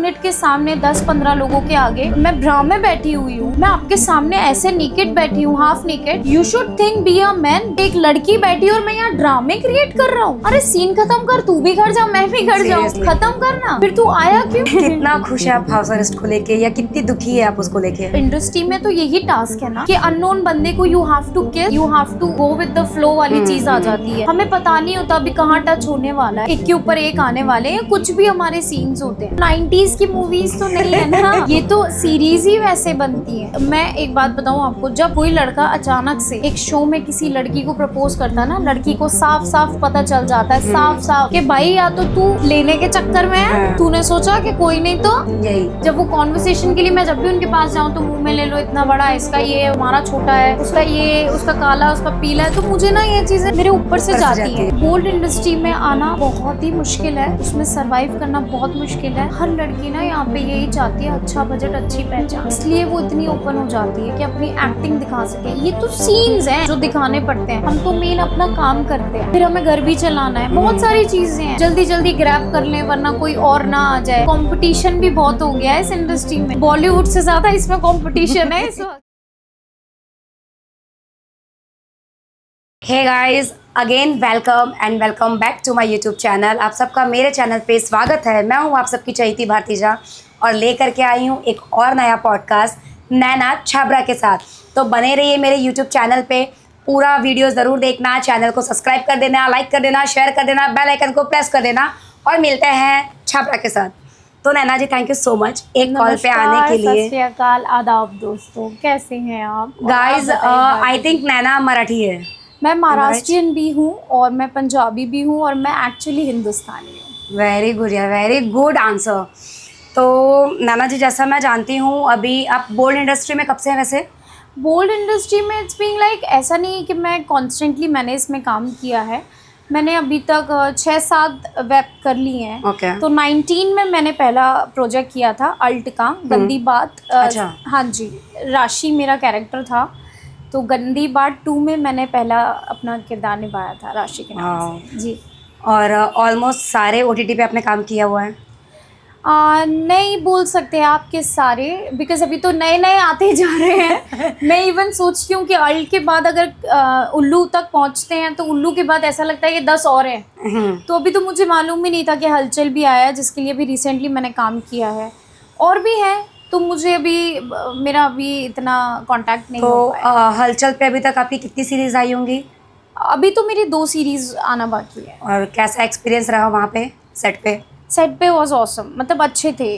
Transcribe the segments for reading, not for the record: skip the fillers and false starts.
Unit के सामने 10-15 लोगों के आगे मैं ब्रा में बैठी हुई हूँ, मैं आपके सामने ऐसे नेकेड बैठी हूँ, half naked. You should think be a man. एक लड़की बैठी और मैं यहाँ ड्रामे क्रिएट कर रहा हूँ। अरे सीन खत्म कर, तू भी घर जा, मैं भी घर जाऊँ, खत्म करना। फिर तू आया क्यों? कितना खुश है आप हाउस अरेस्ट को लेके या कितनी दुखी है आप उसको लेके? इंडस्ट्री में तो यही टास्क है ना कि अननोन बंदे को you have to kiss, you have to go with the flow वाली चीज आ जाती है। हमें पता नहीं होता अभी कहाँ टच होने वाला है, एक के ऊपर एक आने वाले हैं, कुछ भी हमारे सीन्स होते हैं। 90s की मूवीज तो नहीं है ना, ये तो सीरीज ही वैसे बनती है। मैं एक बात बताऊं आपको, जब कोई लड़का अचानक से एक शो में किसी लड़की को प्रपोज करता है ना, लड़की को साफ साफ पता चल जाता है, साफ साफ कि भाई या तो तू लेने के चक्कर में है, तूने सोचा कि कोई नहीं तो यही। जब वो कॉन्वर्सेशन के लिए मैं जब भी उनके पास जाऊँ तो मुंह में ले लो इतना बड़ा है, इसका ये हमारा छोटा है, उसका ये, उसका काला, उसका पीला है, तो मुझे ना ये चीजें मेरे ऊपर से जाती है। बोल्ड इंडस्ट्री में आना बहुत ही मुश्किल है, उसमें सरवाइव करना बहुत मुश्किल है। हर लड़की ना यहाँ पे यही चाहती है, अच्छा बजट, अच्छी पहचान, इसलिए वो इतनी ओपन हो जाती है कि अपनी एक्टिंग दिखा सके। ये तो सीन्स हैं जो दिखाने पड़ते हैं, हम तो मेन अपना काम करते हैं, फिर हमें घर भी चलाना है, बहुत सारी चीजें हैं, जल्दी जल्दी ग्रैब कर लें वरना कोई और ना आ जाए। कंपटीशन भी बहुत हो गया है इस इंडस्ट्री में, बॉलीवुड से ज्यादा इसमें कंपटीशन है इस वक्त। Hey guys, again welcome and welcome back to my YouTube channel. आप सबका मेरे चैनल पे स्वागत है। मैं हूँ आप सबकी चहेती भारतीजा और लेकर के आई हूँ एक और नया पॉडकास्ट नैना छाबड़ा के साथ। तो बने रहिए मेरे यूट्यूब चैनल पे, पूरा वीडियो ज़रूर देखना, चैनल को सब्सक्राइब कर देना, लाइक कर देना, शेयर कर देना, बेल आइकन को प्रेस कर देना और मिलते हैं छाबड़ा के साथ। तो नैना जी, थैंक यू सो मच एक कॉल पे आने के लिए। सत श्री अकाल, आदाब दोस्तों, कैसे हैं आप? गाइज, आई थिंक नैना मराठी है। मैं महाराष्ट्रियन भी हूँ और मैं पंजाबी भी हूँ और मैं एक्चुअली हिंदुस्तानी हूँ। वेरी गुड यार, वेरी गुड आंसर। तो नैना जी, जैसा मैं जानती हूँ अभी आप बोल्ड इंडस्ट्री में कब से हैं वैसे? बोल्ड इंडस्ट्री में इट्स बीइंग लाइक, ऐसा नहीं कि मैं कॉन्स्टेंटली मैंने इसमें काम किया है। मैंने अभी तक 6-7 वेब कर ली हैं। Okay. तो 19 में मैंने पहला प्रोजेक्ट किया था अल्ट का, गंदी बात। अच्छा। हाँ जी, राशि मेरा कैरेक्टर था। तो गंदी बात 2 में मैंने पहला अपना किरदार निभाया था राशि के नाम से। जी। और ऑलमोस्ट सारे OTT पे आपने काम किया हुआ है? नहीं बोल सकते आपके सारे, बिकॉज अभी तो नए नए आते जा रहे हैं। मैं इवन सोचती हूँ कि अल्ट के बाद अगर उल्लू तक पहुँचते हैं तो उल्लू के बाद ऐसा लगता है कि 10 और हैं। तो अभी तो मुझे मालूम ही नहीं था कि हलचल भी आया है, जिसके लिए भी रिसेंटली मैंने काम किया है, और भी है। तो मुझे अभी मेरा अभी इतना कांटेक्ट नहीं हो पाया। तो हलचल पे अभी तक आपकी कितनी सीरीज आई होंगी? अभी तो मेरी 2 सीरीज आना बाकी है। और कैसा एक्सपीरियंस रहा वहाँ पे सेट पे? सेट पे वॉज ऑसम, मतलब अच्छे थे।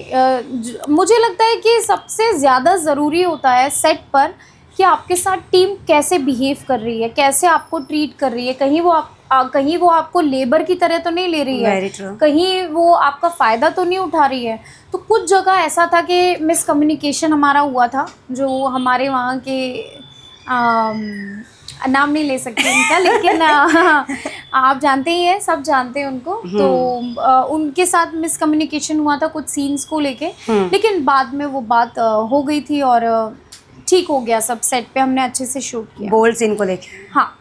मुझे लगता है कि सबसे ज़्यादा ज़रूरी होता है सेट पर कि आपके साथ टीम कैसे बिहेव कर रही है, कैसे आपको ट्रीट कर रही है। कहीं वो आपको लेबर की तरह तो नहीं ले रही है, कहीं वो आपका फ़ायदा तो नहीं उठा रही है। तो कुछ जगह ऐसा था कि मिसकम्युनिकेशन हमारा हुआ था, जो हमारे वहाँ के नाम नहीं ले सकते उनका, लेकिन आप जानते ही हैं, सब जानते हैं उनको। तो उनके साथ मिसकम्युनिकेशन हुआ था कुछ सीन्स को लेके, लेकिन बाद में वो बात हो गई थी और ठीक हो गया सब। सेट पे हमने अच्छे से शूट किया। बोल्ड सीन को लेके? हाँ,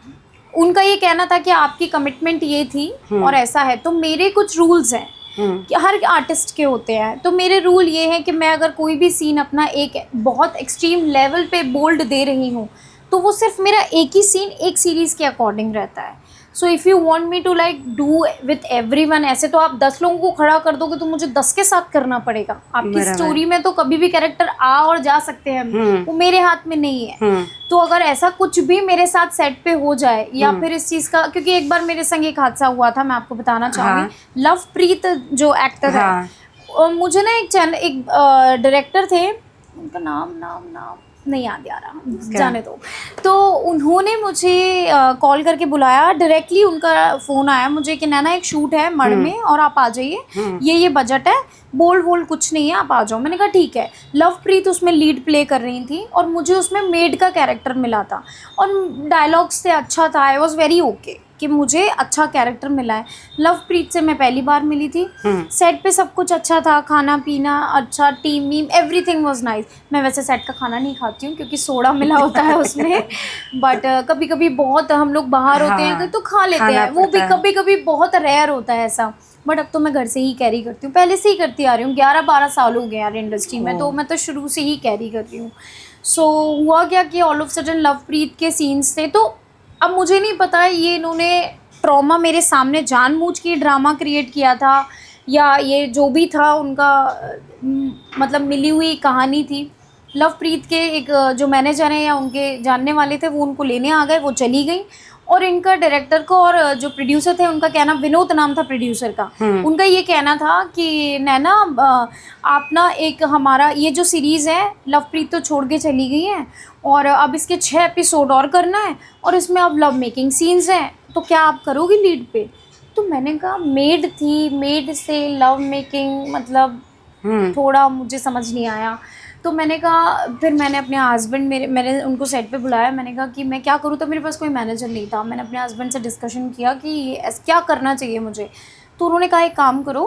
उनका ये कहना था कि आपकी कमिटमेंट ये थी और ऐसा है। तो मेरे कुछ रूल्स हैं कि हर आर्टिस्ट के होते हैं। तो मेरे रूल ये हैं कि मैं अगर कोई भी सीन अपना एक बहुत एक्सट्रीम लेवल पे बोल्ड दे रही हूँ तो वो सिर्फ मेरा एक ही सीन एक सीरीज़ के अकॉर्डिंग रहता है। So if you want me to like do with everyone, ऐसे तो आप 10 लोगों को खड़ा कर दोगे तो मुझे 10 के साथ करना पड़ेगा। आपकी स्टोरी में तो कभी भी कैरेक्टर आ और जा सकते हैं, वो मेरे हाथ में नहीं है। तो अगर ऐसा कुछ भी मेरे साथ सेट पे हो जाए या फिर इस चीज़ का, क्योंकि एक बार मेरे संग एक हादसा हुआ था, मैं आपको बताना चाहूँगी। लवप्रीत जो एक्टर है, मुझे ना एक डायरेक्टर थे, उनका नाम नहीं याद आ रहा, जाने दो। तो उन्होंने मुझे कॉल करके बुलाया डायरेक्टली, उनका फ़ोन आया मुझे कि नैना एक शूट है मड़ में और आप आ जाइए, ये बजट है, बोल्ड कुछ नहीं है, आप आ जाओ। मैंने कहा ठीक है। लवप्रीत उसमें लीड प्ले कर रही थी और मुझे उसमें मेड का कैरेक्टर मिला था और डायलॉग्स से अच्छा था। आई वॉज वेरी ओके कि मुझे अच्छा कैरेक्टर मिला है। लवप्रीत से मैं पहली बार मिली थी, सेट पे सब कुछ अच्छा था, खाना पीना अच्छा, team Vim everything was nice. मैं वैसे सेट का खाना नहीं खाती हूँ क्योंकि सोडा मिला होता है उसमें, बट कभी कभी बहुत हम लोग बाहर होते हैं तो खा लेते हैं, वो भी कभी कभी बहुत रेयर होता है ऐसा। बट अब तो मैं घर से ही कैरी करती हूँ, पहले से ही करती आ रही हूँ, 11-12 साल हो गए यार इंडस्ट्री में, तो मैं तो शुरू से ही कैरी कर रही हूँ। सो हुआ क्या कि ऑल ऑफ सडन लवप्रीत के सीन्स थे, तो अब मुझे नहीं पता ये इन्होंने ट्रॉमा मेरे सामने जानबूझ के ड्रामा क्रिएट किया था या ये जो भी था उनका मतलब मिली हुई कहानी थी। लवप्रीत के एक जो मैनेजर हैं या उनके जानने वाले थे वो उनको लेने आ गए, वो चली गई, और इनका डायरेक्टर को और जो प्रोड्यूसर थे उनका कहना, विनोद नाम था प्रोड्यूसर का, उनका ये कहना था कि नैना आप ना एक हमारा ये जो सीरीज़ है लवप्रीत तो छोड़ के चली गई है और अब इसके 6 एपिसोड और करना है और इसमें अब लव मेकिंग सीन्स हैं, तो क्या आप करोगी लीड पे? तो मैंने कहा मेड थी, मेड से लव मेकिंग मतलब थोड़ा मुझे समझ नहीं आया। तो मैंने कहा, फिर मैंने अपने हस्बैंड मैंने उनको सेट पे बुलाया, मैंने कहा कि मैं क्या करूँ, तो मेरे पास कोई मैनेजर नहीं था। मैंने अपने हस्बैंड से डिस्कशन किया कि क्या करना चाहिए मुझे, तो उन्होंने कहा एक काम करो,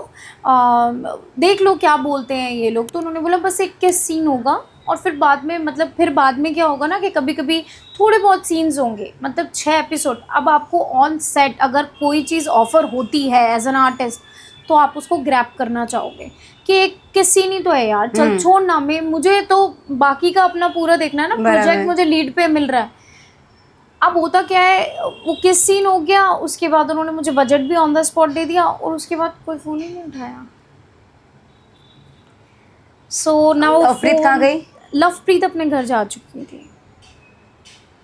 देख लो क्या बोलते हैं ये लोग। तो उन्होंने बोला बस 21 सीन होगा और फिर बाद में मतलब फिर बाद में क्या होगा ना कि कभी कभी थोड़े बहुत सीन्स होंगे, मतलब 6 एपिसोड। अब आपको ऑन सेट अगर कोई चीज़ ऑफ़र होती है एज एन आर्टिस्ट तो आप उसको ग्रैब करना चाहोगे कि एक किस सीन ही तो है यार, चल छोड़ ना, मुझे तो बाकी का अपना पूरा देखना है ना, प्रोजेक्ट मुझे लीड पे मिल रहा है। अब होता क्या है, वो किस सीन हो गया, उसके बाद उन्होंने मुझे बजट भी ऑन द स्पॉट दे दिया और उसके बाद कोई फ़ोन ही नहीं उठाया। सो नाउ लवप्रीत कहाँ गई? लवप्रीत अपने घर जा चुकी थी।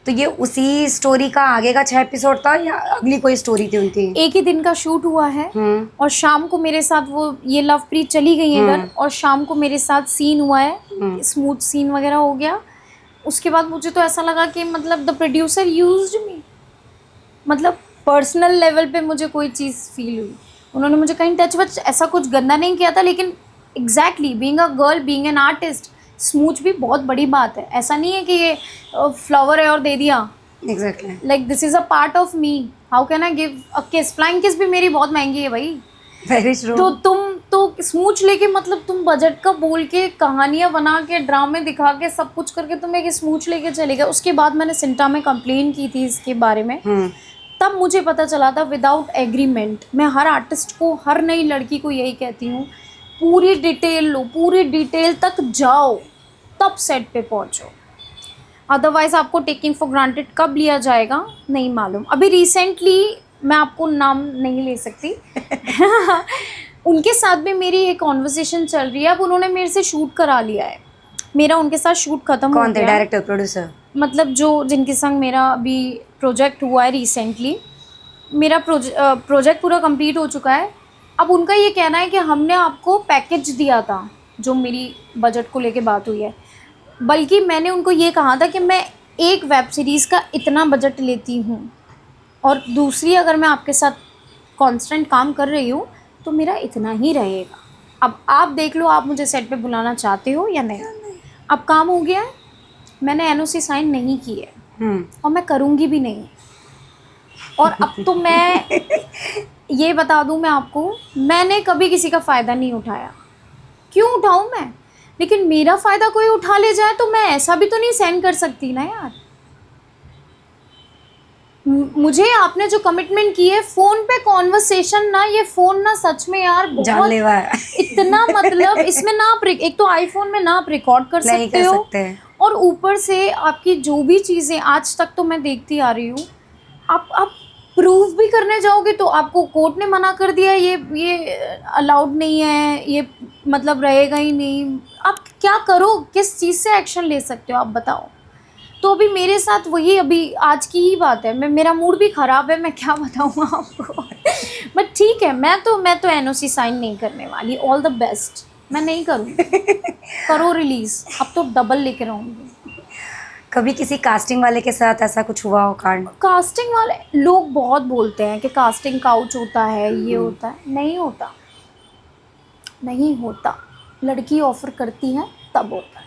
तो ये उसी स्टोरी का आगे का 6 एपिसोड था या अगली कोई स्टोरी थी उनकी? एक ही दिन का शूट हुआ है और शाम को मेरे साथ वो ये लवप्रीत चली गई है घर और शाम को मेरे साथ सीन हुआ है, स्मूथ सीन वगैरह हो गया। उसके बाद मुझे तो ऐसा लगा कि मतलब द प्रोड्यूसर यूज्ड मी, मतलब पर्सनल लेवल पे मुझे कोई चीज़ फील हुई। उन्होंने मुझे कहीं टच वच ऐसा कुछ गंदा नहीं किया था, लेकिन exactly being a girl, being an artist, smooch भी बहुत बड़ी बात है। ऐसा नहीं है कि ये फ्लावर है और दे दिया, exactly like this is a part of me, how can I give a किस? फ्लाइंग किस भी मेरी बहुत महंगी है भाई। Very true. तो तुम तो स्मूच लेके मतलब तुम बजट का बोल के कहानियाँ बना के ड्रामे दिखा के सब कुछ करके तुम एक स्मूच लेके चले गए। उसके बाद मैंने सिंटा में कंप्लेन की थी इसके बारे में, तब मुझे पता चला था विदाउट एग्रीमेंट। मैं हर आर्टिस्ट को, हर नई लड़की को यही कहती हूँ, पूरी डिटेल लो, पूरी डिटेल तक जाओ तब सेट पे पहुँचो, अदरवाइज़ आपको टेकिंग फॉर ग्रांटेड कब लिया जाएगा नहीं मालूम। अभी रिसेंटली मैं आपको नाम नहीं ले सकती उनके साथ भी मेरी एक कॉन्वर्सेशन चल रही है। अब उन्होंने मेरे से शूट करा लिया है, मेरा उनके साथ शूट खत्म हो गया। कौन थे? Director, producer? मतलब जो जिनके संग मेरा अभी प्रोजेक्ट हुआ है रिसेंटली, मेरा प्रोजेक्ट पूरा कंप्लीट हो चुका है। अब उनका ये कहना है कि हमने आपको पैकेज दिया था, जो मेरी बजट को लेके बात हुई है, बल्कि मैंने उनको ये कहा था कि मैं एक वेब सीरीज़ का इतना बजट लेती हूँ और दूसरी अगर मैं आपके साथ कांस्टेंट काम कर रही हूँ तो मेरा इतना ही रहेगा। अब आप देख लो आप मुझे सेट पे बुलाना चाहते हो या नहीं। अब काम हो गया है, मैंने एनओसी साइन नहीं की है और मैं करूँगी भी नहीं। और अब तो मैं ये बता दूँ मैं आपको, मैंने कभी किसी का फ़ायदा नहीं उठाया। क्यों उठाऊँ मैं? लेकिन मेरा फ़ायदा कोई उठा ले जाए तो मैं ऐसा भी तो नहीं सहन कर सकती ना यार। मुझे आपने जो कमिटमेंट की है, फ़ोन पे कॉन्वर्सेशन ना, ये फ़ोन ना सच में यार बहुत जानलेवा है इतना मतलब इसमें ना आप एक तो आईफोन में ना आप रिकॉर्ड कर सकते हो और ऊपर से आपकी जो भी चीज़ें आज तक तो मैं देखती आ रही हूँ, आप प्रूफ भी करने जाओगे तो आपको कोर्ट ने मना कर दिया, ये अलाउड नहीं है, ये मतलब रहेगा ही नहीं। आप क्या करो, किस चीज़ से एक्शन ले सकते हो आप बताओ। तो अभी मेरे साथ वही, अभी आज की ही बात है, मेरा मूड भी ख़राब है, मैं क्या बताऊँ आपको बट ठीक है, मैं तो एनओसी साइन नहीं करने वाली। ऑल द बेस्ट, मैं नहीं करूँगी करो रिलीज़, अब तो डबल लेके रहूँगी। कभी किसी कास्टिंग वाले के साथ ऐसा कुछ हुआ हो कांड? कास्टिंग वाले लोग बहुत बोलते हैं कि कास्टिंग काउच होता है, ये होता है, नहीं होता, नहीं होता। लड़की ऑफ़र करती है तब होता है।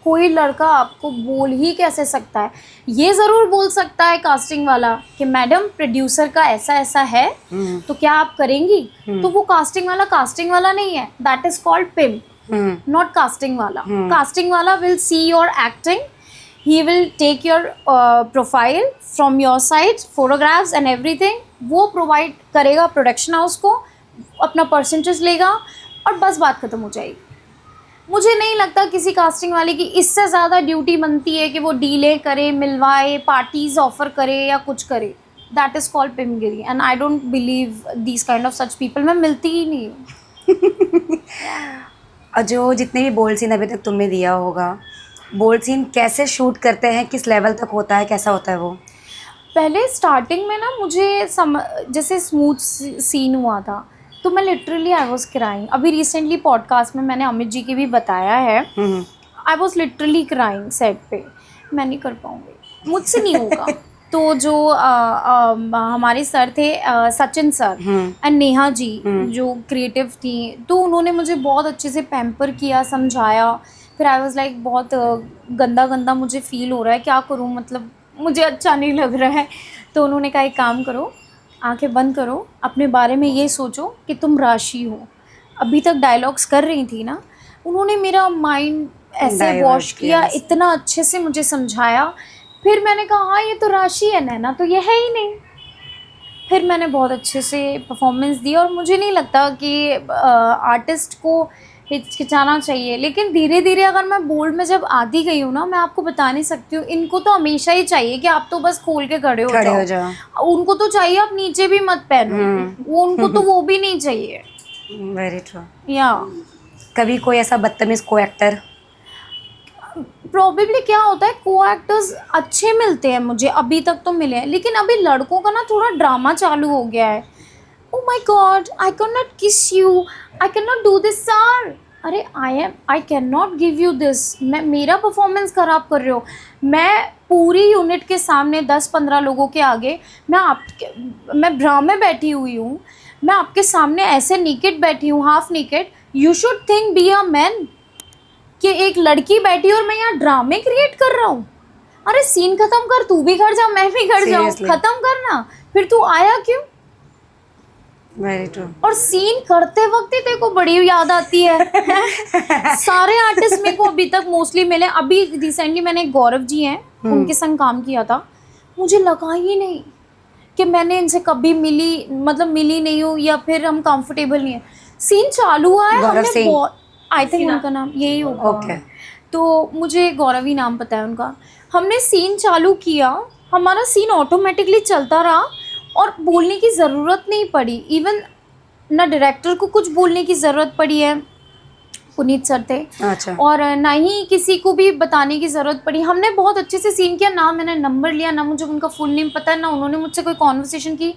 कोई लड़का आपको बोल ही कैसे सकता है? ये ज़रूर बोल सकता है कास्टिंग वाला कि मैडम प्रोड्यूसर का ऐसा ऐसा है, तो क्या आप करेंगी? तो वो कास्टिंग वाला नहीं है, that is called Pym, not casting वाला. कास्टिंग वाला will see your acting, he will take your profile from your side, photographs and everything, वो प्रोवाइड करेगा प्रोडक्शन हाउस को, अपना परसेंटेज लेगा और बस बात खत्म हो जाएगी. मुझे नहीं लगता किसी कास्टिंग वाले की इससे ज़्यादा ड्यूटी बनती है कि वो डीलें करे, मिलवाए, पार्टीज ऑफर करे या कुछ करे. दैट इज़ कॉल्ड पिमगिरी and I don't believe these kind of such people. मैं मिलती ही नहीं हूँ. और जो जितने भी बोल्ड सीन अभी तक तुमने दिया होगा, बोल्ड सीन कैसे शूट करते हैं, किस लेवल तक होता है, कैसा होता है वो? पहले स्टार्टिंग में ना मुझे जैसे स्मूथ सीन हुआ था तो मैं लिटरली आई वॉज क्राइंग. अभी रिसेंटली पॉडकास्ट में मैंने अमित जी की भी बताया है, I was literally crying set पे. मैं नहीं कर पाऊँगी, मुझसे नहीं होगा. तो जो हमारे सर थे सचिन सर एंड नेहा जी जो क्रिएटिव थी, तो उन्होंने मुझे बहुत अच्छे से पैम्पर किया, समझाया. फिर आई वॉज लाइक बहुत गंदा मुझे फील हो रहा है, क्या करूँ, मतलब मुझे अच्छा नहीं लग रहा है. तो उन्होंने कहा एक काम करो, आंखें बंद करो, अपने बारे में ये सोचो कि तुम राशि हो. अभी तक डायलॉग्स कर रही थी ना, उन्होंने मेरा माइंड ऐसे वॉश किया, इतना अच्छे से मुझे समझाया. फिर मैंने कहा हाँ ये तो राशि है, नैना तो ये है ही नहीं. फिर मैंने बहुत अच्छे से परफॉर्मेंस दी और मुझे नहीं लगता कि आर्टिस्ट को हिचकिचाना चाहिए. लेकिन धीरे धीरे अगर मैं बोल्ड में जब आती गई हूँ ना, मैं आपको बता नहीं सकती हूँ, इनको तो हमेशा ही चाहिए कि आप तो बस खोल के खड़े हो जाओ. उनको तो चाहिए आप नीचे भी मत पहनो, वो उनको तो वो भी नहीं चाहिए. Very true. या कभी कोई ऐसा बदतमीज को एक्टर? प्रॉबेबली क्या होता है, को एक्टर्स अच्छे मिलते हैं मुझे, अभी तक तो मिले हैं. लेकिन अभी लड़कों का ना थोड़ा ड्रामा चालू हो गया है. Oh my God, I cannot kiss you, I cannot do this, sir. अरे I cannot give you this. मेरा परफॉर्मेंस ख़राब कर रहे हो. मैं पूरी यूनिट के सामने 10-15 लोगों के आगे मैं ब्रा में बैठी हुई हूँ, मैं आपके सामने ऐसे नीकेड बैठी हूँ, half naked. You should think be a man कि एक लड़की बैठी और मैं यहाँ ड्रामे क्रिएट कर रहा हूँ. अरे सीन ख़त्म कर, तू भी कर जा, मैं भी कर जाऊँ, ख़त्म करना. फिर तू आया क्यों? Very true. और सीन करते वक्त ही तेरे को बड़ी याद आती है. सारे आर्टिस्ट मेरे को अभी तक मोस्टली मिले. अभी रिसेंटली मैंने गौरव जी हैं, उनके संग काम किया था. मुझे लगा ही नहीं कि मैंने इनसे कभी मिली नहीं हूँ या फिर हम कंफर्टेबल नहीं है. सीन चालू हुआ है, हमने आई थिंक उनका नाम यही होगा. Okay. तो मुझे गौरव ही नाम पता है उनका. हमने सीन चालू किया, हमारा सीन ऑटोमेटिकली चलता रहा और बोलने की ज़रूरत नहीं पड़ी. इवन ना डायरेक्टर को कुछ बोलने की ज़रूरत पड़ी है, पुनीत सर थे. अच्छा. और ना ही किसी को भी बताने की ज़रूरत पड़ी. हमने बहुत अच्छे से सीन किया. ना मैंने नंबर लिया, ना मुझे उनका फुल नेम पता है, ना उन्होंने मुझसे कोई कॉन्वर्सेशन की.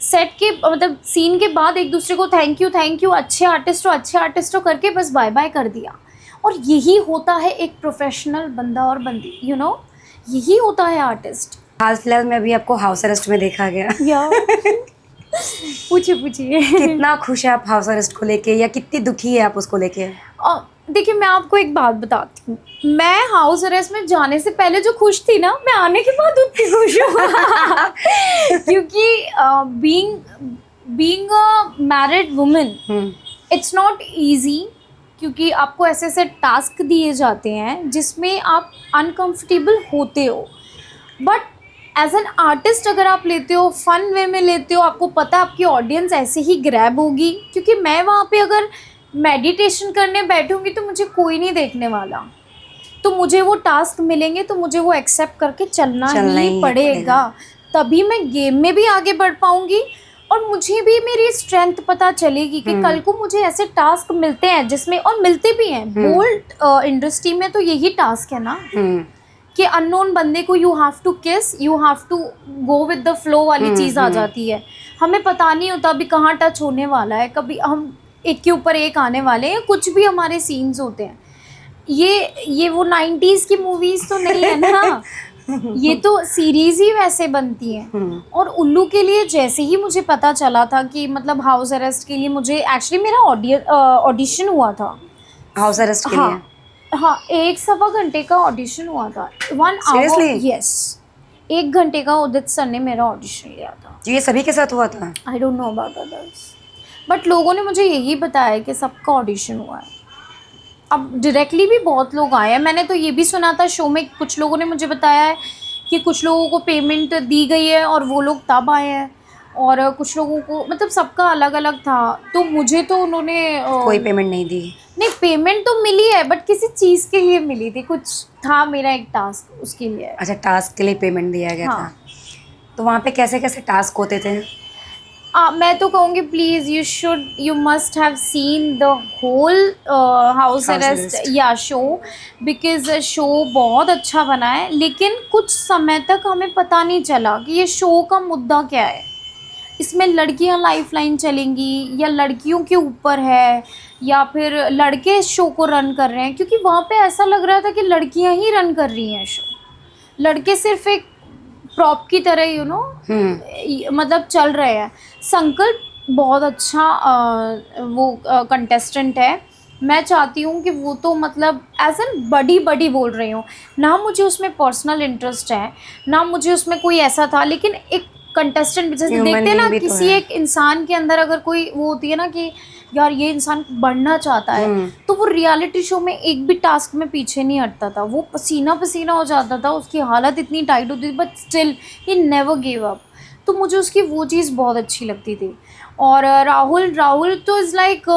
सेट के मतलब सीन के बाद एक दूसरे को थैंक यू, अच्छे आर्टिस्ट हो करके बस बाय बाय कर दिया. और यही होता है एक प्रोफेशनल बंदा और बंदी, यू नो, यही होता है आर्टिस्ट. हाल फिलहाल में अभी आपको हाउस अरेस्ट में देखा गया. या पूछिए कितना खुश है आप हाउस अरेस्ट को लेके, या कितनी दुखी है आप उसको लेके? देखिए मैं आपको एक बात बताती हूँ, मैं हाउस अरेस्ट में जाने से पहले जो खुश थी ना, मैं आने के बाद उतनी खुश हूँ. क्योंकि being a married women it's not easy. क्योंकि आपको ऐसे ऐसे टास्क दिए जाते हैं जिसमें आप अनकंफर्टेबल होते हो. बट एज एन आर्टिस्ट अगर आप लेते हो, फन वे में लेते हो, आपको पता है आपकी ऑडियंस ऐसे ही ग्रैब होगी. क्योंकि मैं वहाँ पे अगर मेडिटेशन करने बैठूंगी तो मुझे कोई नहीं देखने वाला, तो मुझे वो टास्क मिलेंगे तो मुझे वो एक्सेप्ट करके चलना ही पड़ेगा. तभी मैं गेम में भी आगे बढ़ पाऊंगी और मुझे भी मेरी स्ट्रेंथ पता चलेगी कि कल को मुझे ऐसे टास्क मिलते हैं जिसमें, और मिलते भी हैं. बोल्ड इंडस्ट्री में तो यही टास्क है ना कि अननोन बंदे को you have to kiss, you have to go with the flow वाली चीज़ आ जाती है. हमें पता नहीं होता अभी कहाँ टच होने वाला है, कभी हम एक के ऊपर एक आने वाले हैं, कुछ भी हमारे सीन्स होते हैं. ये वो 90s की मूवीज़ तो नहीं है ना. ये तो सीरीज़ ही वैसे बनती हैं. और उल्लू के लिए जैसे ही मुझे पता चला था कि मतलब हाउस अरेस्ट के लिए, मुझे एक्चुअली मेरा ऑडिशन हुआ था हाउस अरेस्ट के लिए. हाँ, 1 सवा घंटे का ऑडिशन हुआ था। 1 आवर। Seriously? यस, 1 घंटे का उदित सर ने मेरा ऑडिशन लिया था। तो ये सभी के साथ हुआ था? I don't know about others, but लोगों ने मुझे यही बताया कि सबका ऑडिशन हुआ है। अब डायरेक्टली भी बहुत लोग आए हैं। मैंने तो ये भी सुना था शो में, कुछ लोगों ने मुझे बताया है कि कुछ लोगों को पेमेंट दी गई है और वो लोग तब आए हैं, और कुछ लोगों को, मतलब सबका अलग अलग था। तो मुझे तो उन्होंने कोई पेमेंट नहीं दी? नहीं, पेमेंट तो मिली है बट किसी चीज़ के लिए मिली थी, कुछ था मेरा एक टास्क, उसके लिए। अच्छा, टास्क के लिए पेमेंट दिया गया हाँ। था। तो वहाँ पे कैसे कैसे टास्क होते थे? मैं तो कहूँगी please you must have seen the whole house House arrest Arrest। या शो, बिकॉज शो बहुत अच्छा बना है, लेकिन कुछ समय तक हमें पता नहीं चला कि ये शो का मुद्दा क्या है। इसमें लड़कियां लाइफलाइन चलेंगी या लड़कियों के ऊपर है, या फिर लड़के शो को रन कर रहे हैं, क्योंकि वहाँ पे ऐसा लग रहा था कि लड़कियां ही रन कर रही हैं शो, लड़के सिर्फ एक प्रॉप की तरह मतलब चल रहे हैं। संकल्प बहुत अच्छा वो कंटेस्टेंट है। मैं चाहती हूँ कि वो तो मतलब एज एन बड़ी बोल रही हूँ ना, मुझे उसमें पर्सनल इंटरेस्ट है ना मुझे उसमें कोई ऐसा था, लेकिन एक कंटेस्टेंट जैसे Human देखते हैं ना being भी तो किसी है। एक इंसान के अंदर अगर कोई वो होती है ना कि यार ये इंसान बढ़ना चाहता है, तो वो रियलिटी शो में एक भी टास्क में पीछे नहीं हटता था, वो पसीना पसीना हो जाता था, उसकी हालत इतनी टाइट होती थी, but still he never give up. तो मुझे उसकी वो चीज़ बहुत अच्छी लगती थी। और राहुल तो इज़ लाइक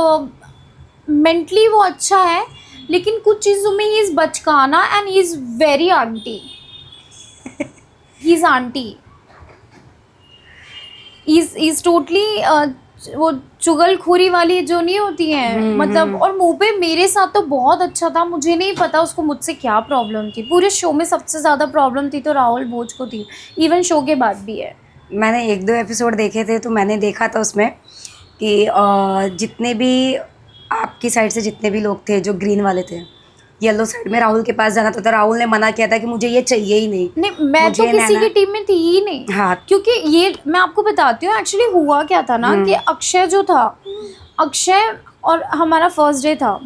मेंटली वो अच्छा है, लेकिन कुछ चीज़ों में ही इज़ बचकाना and he is very aunty. He is aunty, is totally वो चुगलखोरी वाली जो नहीं होती हैं, मतलब। और मुंह पे मेरे साथ तो बहुत अच्छा था, मुझे नहीं पता उसको मुझसे क्या प्रॉब्लम थी। पूरे शो में सबसे ज़्यादा प्रॉब्लम थी तो राहुल भोज को थी, इवन शो के बाद भी है। मैंने 1-2 एपिसोड देखे थे, तो मैंने देखा था उसमें कि जितने भी आपकी साइड से जितने भी लोग थे जो ग्रीन वाले थे, येलो साइड में राहुल के पास जाना था, तो राहुल ने मना किया था कि मुझे ये चाहिए ही नहीं। नहीं, मैं तो मुझे किसी नैना- की टीम में थी ही नहीं। हाँ। क्योंकि ये मैं आपको बताती हूँ एक्चुअली हुआ क्या था ना, कि अक्षय जो था, अक्षय और हमारा फर्स्ट डे था,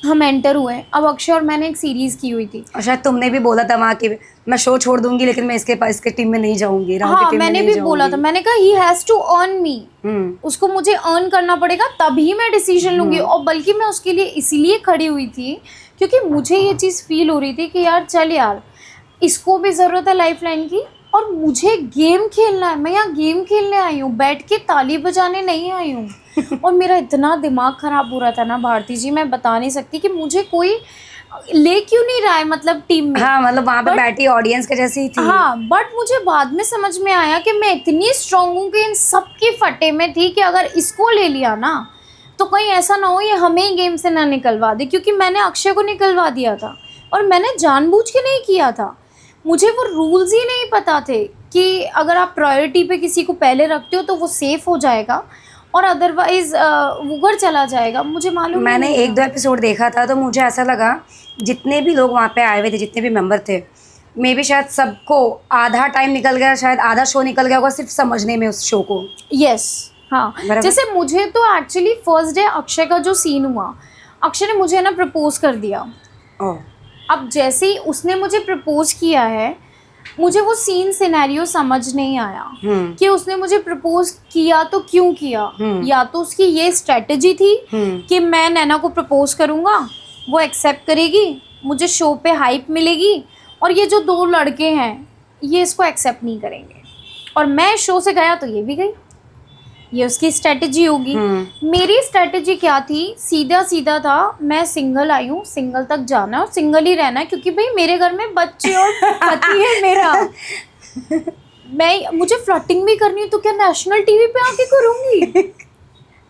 हम एंटर हुए। अब अक्षय और मैंने एक सीरीज की हुई थी। और शायद तुमने भी बोला था वहाँ कि मैं शो छोड़ दूंगी, लेकिन मैं इसके टीम में नहीं जाऊंगी, राहुल हाँ, की टीम में मैंने नहीं भी बोला था, जाऊंगी। मैंने कहा ही हैज़ टू अर्न मी, उसको मुझे अर्न करना पड़ेगा तभी मैं डिसीजन लूँगी। और बल्कि मैं उसके लिए इसीलिए खड़ी हुई थी क्योंकि मुझे ये चीज़ फील हो रही थी कि यार चल यार, इसको भी ज़रूरत है लाइफलाइन की, और मुझे गेम खेलना है। मैं यहाँ गेम खेलने आई हूँ, बैठ के ताली बजाने नहीं आई हूँ। और मेरा इतना दिमाग ख़राब हो रहा था ना भारती जी, मैं बता नहीं सकती कि मुझे कोई ले क्यों नहीं रहा है, मतलब टीम में। हाँ, मतलब वहाँ पे But- बैठी ऑडियंस के जैसी ही थी। हाँ, बट मुझे बाद में समझ में आया कि मैं इतनी स्ट्रांग हूँ कि इन सब की फटे में थी कि अगर इसको ले लिया ना तो कहीं ऐसा ना हो ये हमें ही गेम से ना निकलवा दे, क्योंकि मैंने अक्षय को निकलवा दिया था और मैंने जानबूझ के नहीं किया था। मुझे वो रूल्स ही नहीं पता थे कि अगर आप प्रायोरिटी पे किसी को पहले रखते हो तो वो सेफ हो जाएगा और अदरवाइज उगड़ चला जाएगा। मुझे मालूम मैंने नहीं था। 1-2 एपिसोड देखा था, तो मुझे ऐसा लगा जितने भी लोग वहाँ पे आए हुए थे, जितने भी मेंबर थे, मे भी शायद सबको आधा टाइम निकल गया, शायद आधा शो निकल गया होगा सिर्फ समझने में उस शो को। यस, हाँ। बराबर। जैसे मुझे तो एक्चुअली फर्स्ट डे अक्षय का जो सीन हुआ, अक्षय ने मुझे ना प्रपोज कर दिया। ओह। अब जैसे ही उसने मुझे प्रपोज किया है, मुझे वो सीन सिनेरियो समझ नहीं आया कि उसने मुझे प्रपोज किया तो क्यों किया। या तो उसकी ये स्ट्रेटजी थी कि मैं नैना को प्रपोज करूँगा, वो एक्सेप्ट करेगी, मुझे शो पे हाइप मिलेगी, और ये जो 2 लड़के हैं ये इसको एक्सेप्ट नहीं करेंगे, और मैं शो से गया तो ये भी गई। ये उसकी स्ट्रेटजी होगी। मेरी स्ट्रेटजी क्या थी? सीधा सीधा था, मैं सिंगल आई हूँ, सिंगल तक जाना और सिंगल ही रहना है, क्योंकि भाई मेरे घर में बच्चे और पति है मेरा। मुझे फ्लर्टिंग भी करनी है तो क्या नेशनल टीवी पे आके करूँगी?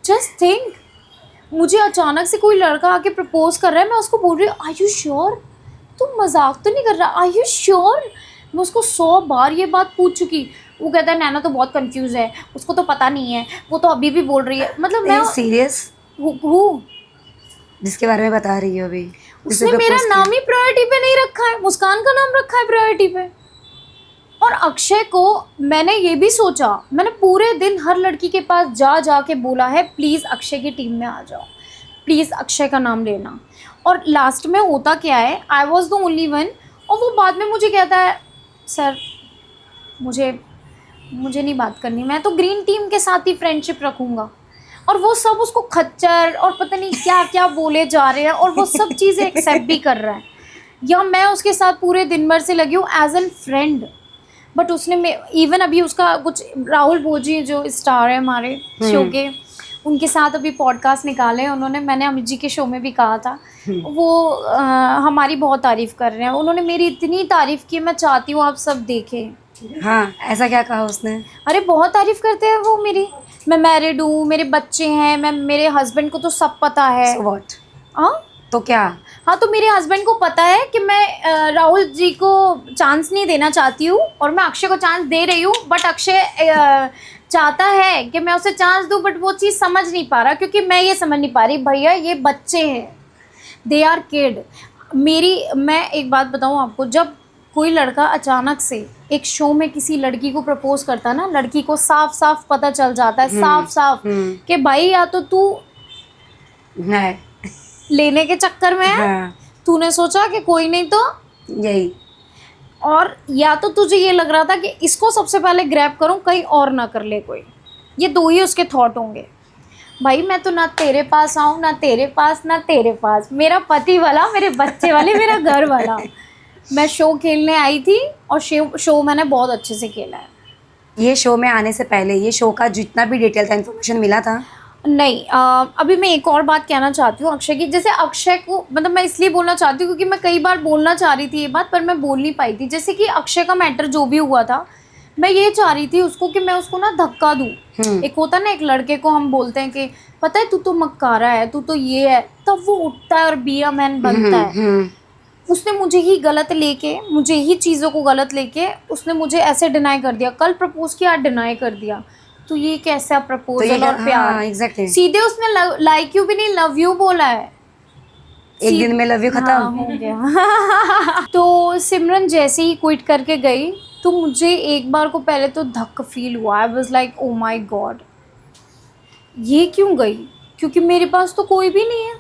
जस्ट थिंक, मुझे अचानक से कोई लड़का आके प्रपोज कर रहा है, मैं उसको बोल रही हूँ आर यू श्योर? तुम मजाक तो नहीं कर रहा? Are you sure? मैं उसको 100 बार ये बात पूछ चुकी। वो कहता है नैना तो बहुत कंफ्यूज है, उसको तो पता नहीं है, वो तो अभी भी बोल रही है। मतलब मैं सीरियस हूँ, जिसके बारे में बता रही हो अभी, उसने मेरा नाम ही प्रायोरिटी पे नहीं रखा है, मुस्कान का नाम रखा है प्रायोरिटी पे। और अक्षय को मैंने ये भी सोचा, मैंने पूरे दिन हर लड़की के पास जा के बोला है प्लीज़ अक्षय की टीम में आ जाओ, प्लीज़ अक्षय का नाम लेना। और लास्ट में होता क्या है, I was the only one, और वो बाद में मुझे कहता है सर मुझे नहीं बात करनी, मैं तो ग्रीन टीम के साथ ही फ्रेंडशिप रखूँगा। और वो सब उसको खच्चर और पता नहीं क्या क्या बोले जा रहे हैं, और वो सब चीज़ें एक्सेप्ट भी कर रहा है, या मैं उसके साथ पूरे दिन भर से लगी हूँ एज एन फ्रेंड। बट उसने इवन अभी उसका कुछ राहुल भोजी जो स्टार है हमारे शो के, उनके साथ अभी पॉडकास्ट निकाले हैं उन्होंने, मैंने अमित जी के शो में भी कहा था, वो हमारी बहुत तारीफ़ कर रहे हैं। उन्होंने मेरी इतनी तारीफ़ की, मैं चाहती हूँ आप सब देखें। हाँ, ऐसा क्या कहा उसने? अरे बहुत तारीफ़ करते हैं वो मेरी। मैं मैरिड हूँ, मेरे बच्चे हैं, मेरे हस्बैंड को तो सब पता है। So what? हाँ तो क्या? हाँ, तो मेरे हस्बैंड को पता है कि मैं राहुल जी को चांस नहीं देना चाहती हूँ, और मैं अक्षय को चांस दे रही हूँ, बट अक्षय चाहता है कि मैं उसे चांस दूँ, बट वो चीज़ समझ नहीं पा रहा, क्योंकि मैं ये समझ नहीं पा रही भैया ये बच्चे हैं, दे आर किड। मैं एक बात बताऊँ आपको, जब कोई लड़का अचानक से एक शो में किसी लड़की को प्रपोज करता है ना, लड़की को साफ साफ पता चल जाता है, साफ साफ कि भाई या तो तू है लेने के चक्कर में है, हाँ, तूने सोचा कि कोई नहीं तो, यही। और या तो तुझे ये लग रहा था कि इसको सबसे पहले ग्रैब करूं, कहीं और ना कर ले कोई। ये दो ही उसके थॉट होंगे। भाई मैं तो ना तेरे पास आऊँ, ना तेरे पास, ना तेरे पास, मेरा पति वाला, मेरे बच्चे वाले, मेरा घर वाला। मैं शो खेलने आई थी, और शो मैंने बहुत अच्छे से खेला है। ये शो में आने से पहले ये शो का जितना भी डिटेल था, इन्फॉर्मेशन मिला था? नहीं, अभी मैं एक और बात कहना चाहती हूँ अक्षय की। जैसे अक्षय को, मतलब मैं इसलिए बोलना चाहती हूँ क्योंकि मैं कई बार बोलना चाह रही थी ये बात, पर मैं बोल नहीं पाई थी। जैसे कि अक्षय का मैटर जो भी हुआ था, मैं ये चाह रही थी उसको कि मैं उसको ना धक्का दूँ। एक होता ना, एक लड़के को हम बोलते हैं कि पता है तू तो मक्कारा है, तू तो ये है, तब वो उठता है और बी अ मैन बनता है। उसने मुझे ही गलत लेके, मुझे ही चीज़ों को गलत लेके उसने मुझे ऐसे डिनाई कर दिया। कल प्रपोज किया, आज डिनाई कर दिया। तो ये कैसा प्रपोजल और प्यार। हाँ, exactly. सीधे उसने लाइक यू भी नहीं, लव यू बोला है। एक दिन में लव यू खत्म। हाँ, हो गया। तो सिमरन जैसे ही क्विट करके गई, तो मुझे एक बार को पहले तो धक्का फील हुआ। I was like oh my God, ये क्यों गई? क्योंकि मेरे पास तो कोई भी नहीं है,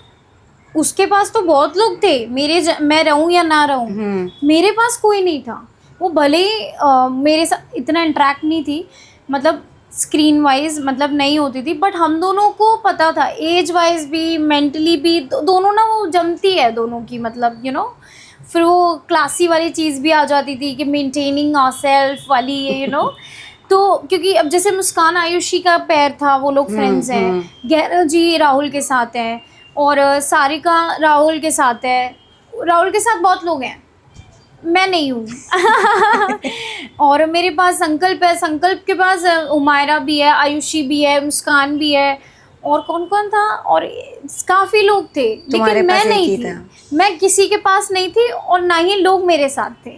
उसके पास तो बहुत लोग थे। मैं रहूं या ना रहूं, मेरे पास कोई नहीं था। वो भले ही मेरे साथ इतना इंटरेक्ट नहीं थी, मतलब स्क्रीन वाइज मतलब नहीं होती थी, बट हम दोनों को पता था, एज वाइज भी, मेंटली भी, दोनों ना वो जमती है दोनों की, मतलब यू नो। फिर वो क्लासी वाली चीज़ भी आ जाती थी कि मेंटेनिंग आवरसेल्फ वाली, यू नो। तो क्योंकि अब जैसे मुस्कान आयुषी का पैर था, वो लोग फ्रेंड्स हैं, गैरा जी राहुल के साथ हैं, और सारिका राहुल के साथ है। राहुल के साथ बहुत लोग हैं, मैं नहीं हूँ। और मेरे पास संकल्प है, संकल्प के पास उमायरा भी है, आयुषी भी है, मुस्कान भी है, और कौन कौन था, और काफ़ी लोग थे, लेकिन मैं नहीं थी। मैं किसी के पास नहीं थी, और ना ही लोग मेरे साथ थे।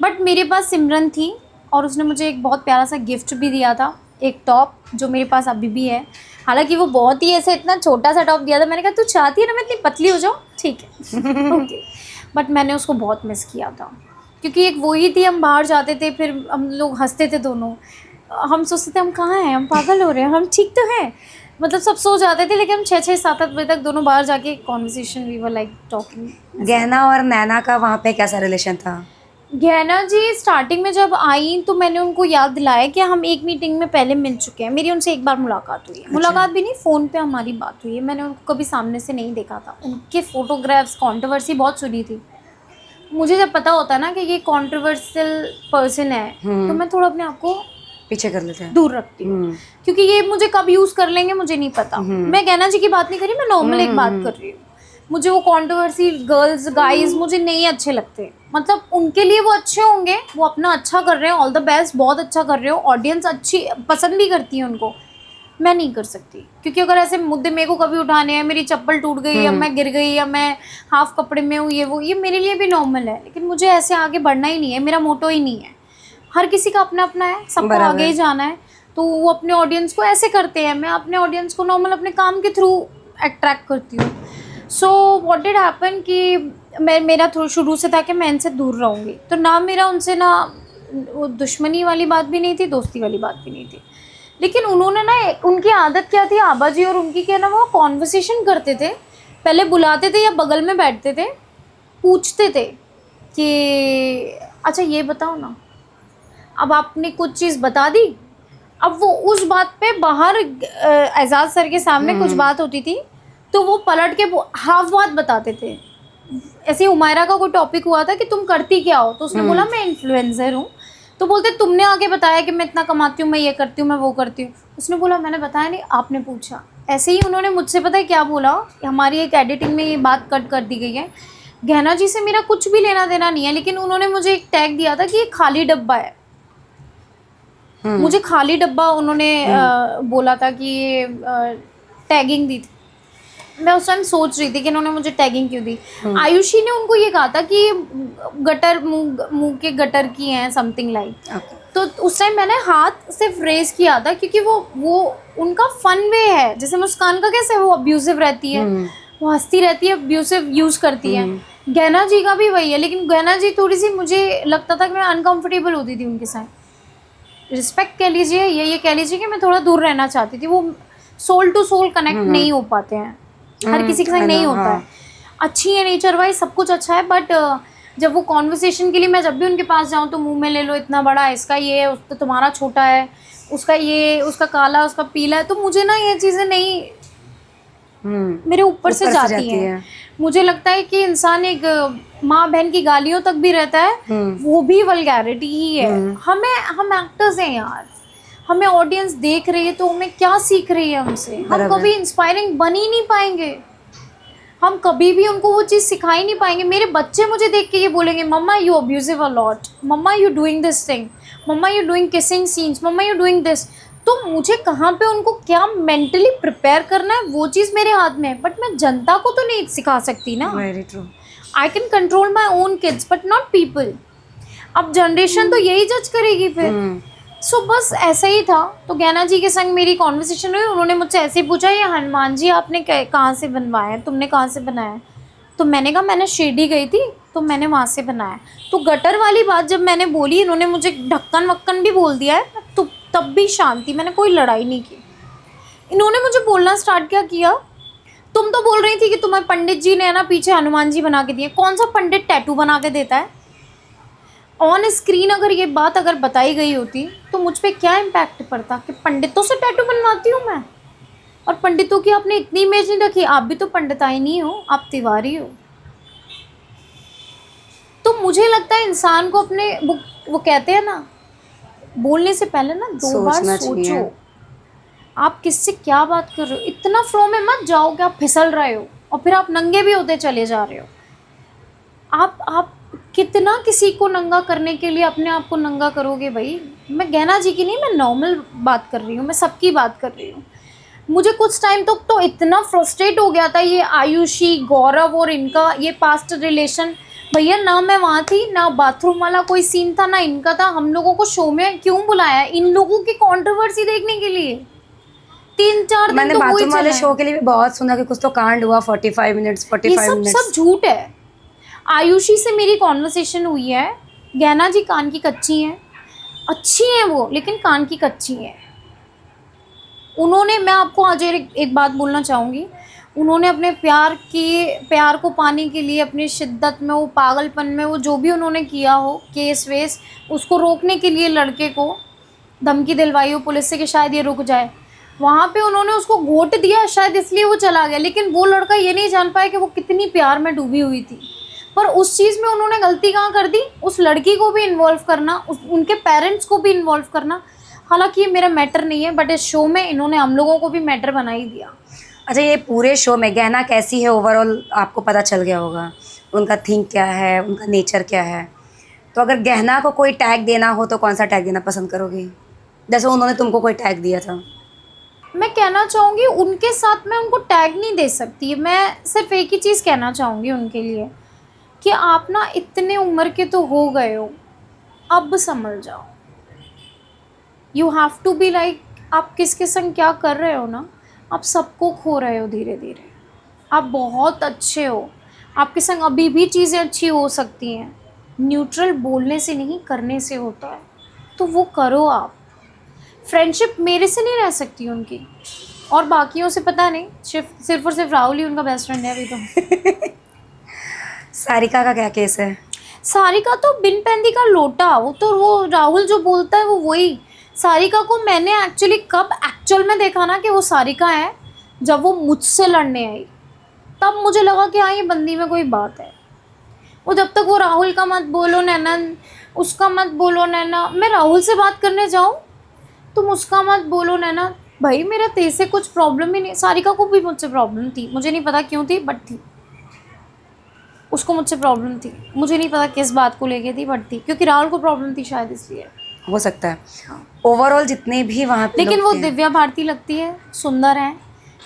बट मेरे पास सिमरन थी, और उसने मुझे एक बहुत प्यारा सा गिफ्ट भी दिया था, एक टॉप जो मेरे पास अभी भी है। हालांकि वो बहुत ही ऐसे इतना छोटा सा टॉप दिया था। मैंने कहा तू चाहती है ना मैं इतनी पतली हो जाऊँ, ठीक है। ओके। बट मैंने उसको बहुत मिस किया था, क्योंकि एक वही थी, हम बाहर जाते थे, फिर हम लोग हंसते थे दोनों, हम सोचते थे हम कहाँ हैं, हम पागल हो रहे हैं, हम ठीक तो हैं, मतलब सब सो जाते थे, लेकिन हम 6-6, 7-8 बजे तक दोनों बाहर जाके conversation, we were like talking. Gehna और नैना का वहाँ पे कैसा रिलेशन था? गहना जी स्टार्टिंग में जब आई तो मैंने उनको याद दिलाया कि हम एक मीटिंग में पहले मिल चुके हैं, मेरी उनसे एक बार मुलाकात हुई है। अच्छा। मुलाकात भी नहीं, फ़ोन पे हमारी बात हुई है, मैंने उनको कभी सामने से नहीं देखा था। उनके फ़ोटोग्राफ्स, कंट्रोवर्सी बहुत सुनी थी। मुझे जब पता होता ना कि ये कंट्रोवर्शियल पर्सन है, तो मैं थोड़ा अपने आप को पीछे कर लेते हैं, दूर रखती हूँ, क्योंकि ये मुझे कब यूज़ कर लेंगे मुझे नहीं पता। मैं गहना जी की बात नहीं कर रही, मैं नॉर्मल एक बात कर रही हूँ। मुझे वो कंट्रोवर्सी गर्ल्स गाइज मुझे नहीं अच्छे लगते। मतलब उनके लिए वो अच्छे होंगे, वो अपना अच्छा कर रहे हैं, ऑल द बेस्ट, बहुत अच्छा कर रहे हो, ऑडियंस अच्छी पसंद भी करती है उनको। मैं नहीं कर सकती, क्योंकि अगर ऐसे मुद्दे मेरे को कभी उठाने हैं, मेरी चप्पल टूट गई या मैं गिर गई या मैं हाफ कपड़े में हूँ, ये मेरे लिए भी नॉर्मल है, लेकिन मुझे ऐसे आगे बढ़ना ही नहीं है, मेरा मोटो ही नहीं है। हर किसी का अपना अपना है, सबको आगे ही जाना है, तो वो अपने ऑडियंस को ऐसे करते हैं, मैं अपने ऑडियंस को नॉर्मल अपने काम के थ्रू अट्रैक्ट करती हूँ। सो व्हाट डिड हैपन कि मेरा शुरू से था कि मैं इनसे दूर रहूँगी, तो ना मेरा उनसे ना वो दुश्मनी वाली बात भी नहीं थी, दोस्ती वाली बात भी नहीं थी। लेकिन उन्होंने ना, उनकी आदत क्या थी, आबा जी और उनकी क्या ना, वो कॉन्वर्सेशन करते थे, पहले बुलाते थे या बगल में बैठते थे, पूछते थे कि अच्छा ये बताओ ना, अब आपने कुछ चीज़ बता दी, अब वो उस बात पे बाहर एजाज सर के सामने कुछ बात होती थी तो वो पलट के हाफ बात बताते थे। ऐसे हुमायरा का कोई टॉपिक हुआ था कि तुम करती क्या हो, तो उसने बोला मैं इन्फ्लुएंसर हूँ, तो बोलते तुमने आगे बताया कि मैं इतना कमाती हूँ, मैं ये करती हूँ, मैं वो करती हूँ। उसने बोला मैंने बताया नहीं, आपने पूछा। ऐसे ही उन्होंने मुझसे पता है क्या बोला, हमारी एक एडिटिंग में ये बात कट कर दी गई है, गहना जी से मेरा कुछ भी लेना देना नहीं है, लेकिन उन्होंने मुझे एक टैग दिया था कि ये खाली डब्बा है। मुझे खाली डब्बा उन्होंने बोला था कि ये टैगिंग दी थी। मैं उस टाइम सोच रही थी कि इन्होंने मुझे टैगिंग क्यों दी। आयुषी ने उनको ये कहा था कि गटर मुंह के गटर की हैं समथिंग लाइक। तो उस टाइम मैंने हाथ सिर्फ रेज किया था क्योंकि वो उनका फन वे है। जैसे मुस्कान का कैसे वो अब्यूसिव रहती है, वो हंसती रहती है, अब्यूसिव यूज करती है, गहना जी का भी वही है। लेकिन गहना जी थोड़ी सी मुझे लगता था कि मैं अनकंफर्टेबल होती थी उनके साथ। रिस्पेक्ट कह लीजिए, ये कह लीजिए कि मैं थोड़ा दूर रहना चाहती थी। वो सोल टू सोल कनेक्ट नहीं हो पाते हैं, हर किसी के साथ नहीं होता है। अच्छी है नेचर वाइज, सब कुछ अच्छा है, बट जब वो कॉन्वर्सेशन के लिए मैं जब भी उनके पास जाऊँ तो मुंह में ले लो इतना बड़ा इसका ये है, उसका तुम्हारा छोटा है, उसका ये, उसका काला, उसका पीला है, तो मुझे ना ये चीज़ें नहीं मेरे ऊपर से जाती हैं। मुझे लगता है कि इंसान एक माँ बहन की गालियों तक भी रहता है, वो भी वल्गैरिटी ही है। हम एक्टर्स हैं यार, हमें ऑडियंस देख रही है तो हमें क्या सीख रही है हमसे। हम कभी इंस्पायरिंग बन ही नहीं पाएंगे, हम कभी भी उनको वो चीज़ सिखा ही नहीं पाएंगे। मेरे बच्चे मुझे देख के ये बोलेंगे mama you abusive a lot, mama you doing this thing, mama you doing kissing scenes, mama you doing this. तो मुझे कहाँ पे उनको क्या मेंटली प्रिपेयर करना है वो चीज़ मेरे हाथ में है, बट मैं जनता को तो नहीं सिखा सकती ना। Very true. I can control my own kids but not people. अब जनरेशन तो यही जज करेगी फिर। सो बस ऐसा ही था। तो गहना जी के संग मेरी कॉन्वर्सेशन हुई, उन्होंने मुझसे ऐसे ही पूछा ये हनुमान जी आपने कहाँ से बनवाया है, तुमने कहाँ से बनाया है? तो मैंने कहा मैंने शिरडी गई थी तो मैंने वहाँ से बनाया। तो गटर वाली बात जब मैंने बोली, इन्होंने मुझे ढक्कन वक्कन भी बोल दिया है, तो तब भी शांति, मैंने कोई लड़ाई नहीं की। इन्होंने मुझे बोलना स्टार्ट क्या किया, तुम तो बोल रही थी कि तुम्हारे पंडित जी ने है ना पीछे हनुमान जी बना के दिए, कौन सा पंडित टैटू बना के देता है? ऑन स्क्रीन अगर ये बात अगर बताई गई होती तो मुझ पे क्या इम्पैक्ट पड़ता कि पंडितों से टैटू बनवाती हूँ मैं, और पंडितों की आपने इतनी इमेज नहीं रखी। आप भी तो पंडिताई नहीं हो, आप तिवारी हो। तो मुझे लगता है इंसान को अपने वो कहते हैं ना, बोलने से पहले ना 2 बार सोचो आप किससे क्या बात कर रहे हो। इतना फ्लो में मत जाओ कि आप फिसल रहे हो और फिर आप नंगे भी होते चले जा रहे हो। आप कितना किसी को नंगा करने के लिए अपने आप को नंगा करोगे भाई। मैं गहना जी की नहीं, मैं नॉर्मल बात कर रही हूँ, मैं सबकी बात कर रही हूँ। मुझे कुछ टाइम तक तो इतना फ्रस्ट्रेट हो गया था ये आयुषी, गौरव और इनका ये पास्ट रिलेशन। भैया ना मैं वहाँ थी, ना बाथरूम वाला कोई सीन था, ना इनका था। हम लोगों को शो में क्यों बुलाया? इन लोगों की कंट्रोवर्सी देखने के लिए। 3-4 दिन मैंने तो वही बाथरूम वाले चला शो के लिए भी बहुत सुना कि कुछ तो कांड हुआ 45 मिनट्स। ये सब झूठ है। आयुषी से मेरी कॉन्वर्सेशन हुई है, गहना जी कान की कच्ची हैं, अच्छी हैं वो, लेकिन कान की कच्ची हैं। उन्होंने, मैं आपको आज एक बात बोलना चाहूँगी, उन्होंने अपने प्यार को पाने के लिए, अपनी शिद्दत में, वो पागलपन में, वो जो भी उन्होंने किया हो, केस वेस, उसको रोकने के लिए लड़के को धमकी दिलवाई हो पुलिस से कि शायद ये रुक जाए। वहाँ पे उन्होंने उसको घोट दिया, शायद इसलिए वो चला गया। लेकिन वो लड़का ये नहीं जान पाया कि वो कितनी प्यार में डूबी हुई थी। पर उस चीज़ में उन्होंने गलती कहाँ कर दी, उस लड़की को भी इन्वॉल्व करना, उनके पेरेंट्स को भी इन्वॉल्व करना। हालांकि ये मेरा मैटर नहीं है, बट इस शो में इन्होंने हम लोगों को भी मैटर बना ही दिया। अच्छा, ये पूरे शो में गहना कैसी है ओवरऑल आपको पता चल गया होगा, उनका थिंक क्या है, उनका नेचर क्या है। तो अगर गहना को कोई टैग देना हो तो कौन सा टैग देना पसंद करोगी, जैसे उन्होंने तुमको कोई टैग दिया था? मैं कहना चाहूँगी उनके साथ मैं उनको टैग नहीं दे सकती। मैं सिर्फ एक ही चीज़ कहना चाहूँगी उनके लिए कि आप ना इतने उम्र के तो हो गए हो, अब समझ जाओ। You have to be like, आप किसके संग क्या कर रहे हो ना, आप सबको खो रहे हो धीरे धीरे। आप बहुत अच्छे हो, आपके संग अभी भी चीज़ें अच्छी हो सकती हैं। न्यूट्रल बोलने से नहीं, करने से होता है, तो वो करो आप। फ्रेंडशिप मेरे से नहीं रह सकती उनकी, और बाकियों से पता नहीं, सिर्फ और सिर्फ राहुल ही उनका बेस्ट फ्रेंड है अभी तो। सारिका का क्या केस है? सारिका तो बिन पैंदी का लोटा, वो राहुल जो बोलता है वो वही। सारिका को मैंने एक्चुअली कब एक्चुअल में देखा ना कि वो सारिका है, जब वो मुझसे लड़ने आई, तब मुझे लगा कि हाँ ये बंदी में कोई बात है। वो जब तक वो राहुल का मत बोलो नैना, उसका मत बोलो नैना, मैं राहुल से बात करने जाऊँ तुम उसका मत बोलो नैना, भाई मेरा तेरे से कुछ प्रॉब्लम ही नहीं। सारिका को भी मुझसे प्रॉब्लम थी, मुझे नहीं पता क्यों थी बट थी, उसको मुझसे प्रॉब्लम थी, मुझे नहीं पता किस बात को लेके थी बट थी, क्योंकि राहुल को प्रॉब्लम थी शायद इसलिए। हो सकता है। ओवरऑल जितने भी वहाँ पे लेकिन लोग वो थे, दिव्या भारती लगती है, सुंदर है,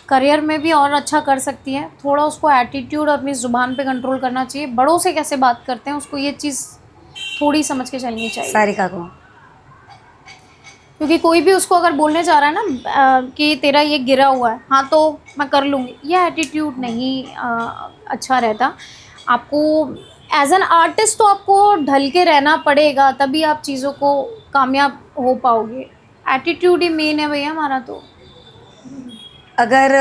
करियर में भी और अच्छा कर सकती है। थोड़ा उसको एटीट्यूड और अपनी ज़ुबान पे कंट्रोल करना चाहिए, बड़ों से कैसे बात करते हैं उसको ये चीज़ थोड़ी समझ के चलनी चाहिए। सारिका को, क्योंकि कोई भी उसको अगर बोलने जा रहा है ना कि तेरा ये गिरा हुआ है, हाँ तो मैं कर लूँगी, ये एटीट्यूड नहीं अच्छा रहता। आपको एज एन आर्टिस्ट तो आपको ढल के रहना पड़ेगा, तभी आप चीज़ों को कामयाब हो पाओगे। एटीट्यूड ही मेन है भैया हमारा तो। अगर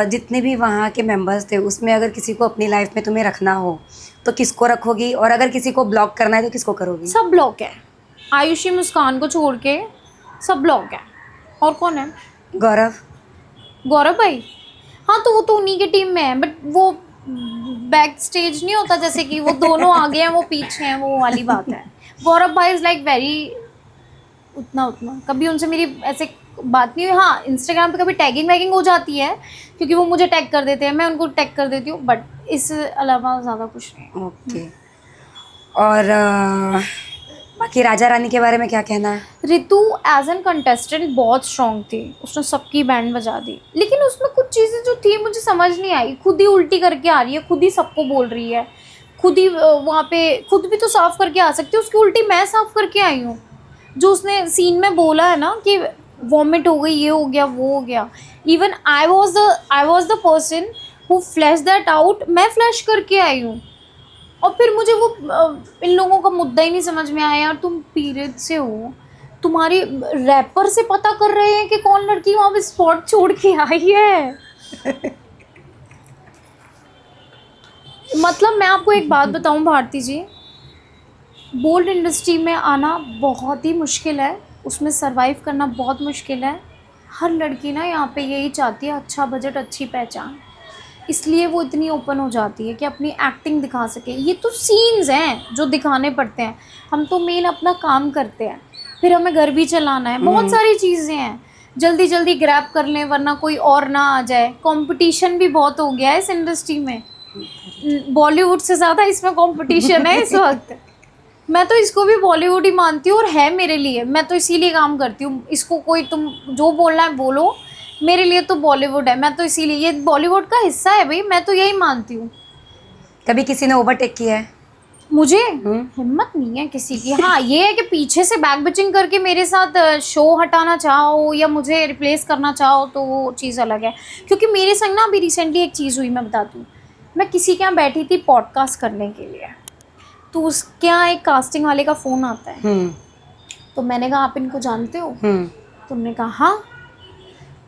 जितने भी वहाँ के मेंबर्स थे उसमें अगर किसी को अपनी लाइफ में तुम्हें रखना हो तो किसको रखोगी, और अगर किसी को ब्लॉक करना है तो किसको करोगी? सब ब्लॉक है, आयुषी मुस्कान को छोड़ के सब ब्लॉक है। और कौन है? गौरव। गौरव भाई, हाँ तो वो तो उन्हीं की टीम में है, बट वो बैक स्टेज नहीं होता, जैसे कि वो दोनों आगे हैं वो पीछे हैं, वो वाली बात है। गौरव भाई इज़ लाइक वेरी उतना कभी उनसे मेरी ऐसे बात नहीं हुई। हाँ इंस्टाग्राम पे कभी टैगिंग वैगिंग हो जाती है, क्योंकि वो मुझे टैग कर देते हैं, मैं उनको टैग कर देती हूँ, बट इस अलावा ज़्यादा कुछ नहीं। ओके। और बाकी राजा रानी के बारे में क्या कहना है? रितु एज एन कंटेस्टेंट बहुत स्ट्रॉन्ग थी, उसने सबकी बैंड बजा दी, लेकिन उसमें कुछ चीज़ें जो थी मुझे समझ नहीं आई। खुद ही उल्टी करके आ रही है, खुद ही सबको बोल रही है, खुद ही वहाँ पे खुद भी तो साफ़ करके आ सकती है, उसकी उल्टी मैं साफ़ करके आई हूँ। जो उसने सीन में बोला है ना कि वॉमिट हो गई, ये हो गया, वो हो गया, even I was the person who flash that out, मैं फ्लैश करके आई हूँ। और फिर मुझे वो इन लोगों का मुद्दा ही नहीं समझ में आया। यार तुम पीरियड से हो, तुम्हारी रैपर से पता कर रहे हैं कि कौन लड़की वहाँ पे स्पॉट छोड़ के आई है। मतलब मैं आपको एक बात बताऊं भारती जी, बोल्ड इंडस्ट्री में आना बहुत ही मुश्किल है, उसमें सरवाइव करना बहुत मुश्किल है। हर लड़की ना यहाँ पे यही चाहती है, अच्छा बजट, अच्छी पहचान, इसलिए वो इतनी ओपन हो जाती है कि अपनी एक्टिंग दिखा सके। ये तो सीन्स हैं जो दिखाने पड़ते हैं, हम तो मेन अपना काम करते हैं, फिर हमें घर भी चलाना है, बहुत सारी चीज़ें हैं, जल्दी जल्दी ग्रैब कर लें वरना कोई और ना आ जाए। कंपटीशन भी बहुत हो गया है इस इंडस्ट्री में, बॉलीवुड से ज़्यादा इसमें कंपटीशन है इस वक्त। मैं तो इसको भी बॉलीवुड ही मानती हूँ और है मेरे लिए, मैं तो इसीलिए काम करती हूँ। इसको कोई तुम जो बोलना है बोलो, मेरे लिए तो बॉलीवुड है, मैं तो इसीलिए, ये बॉलीवुड का हिस्सा है भाई, मैं तो यही मानती हूँ। कभी किसी ने ओवरटेक किया है? मुझे हिम्मत नहीं है किसी की। हाँ ये है कि पीछे से बैक बिचिंग करके मेरे साथ शो हटाना चाहो या मुझे रिप्लेस करना चाहो तो वो चीज़ अलग है। क्योंकि मेरे संग ना अभी रिसेंटली एक चीज़ हुई, मैं बताती हूँ। मैं किसी के यहाँ बैठी थी पॉडकास्ट करने के लिए, तो उसके यहाँ एक कास्टिंग वाले का फ़ोन आता है। तो मैंने कहा आप इनको जानते हो? तो उन्होंने कहा हाँ।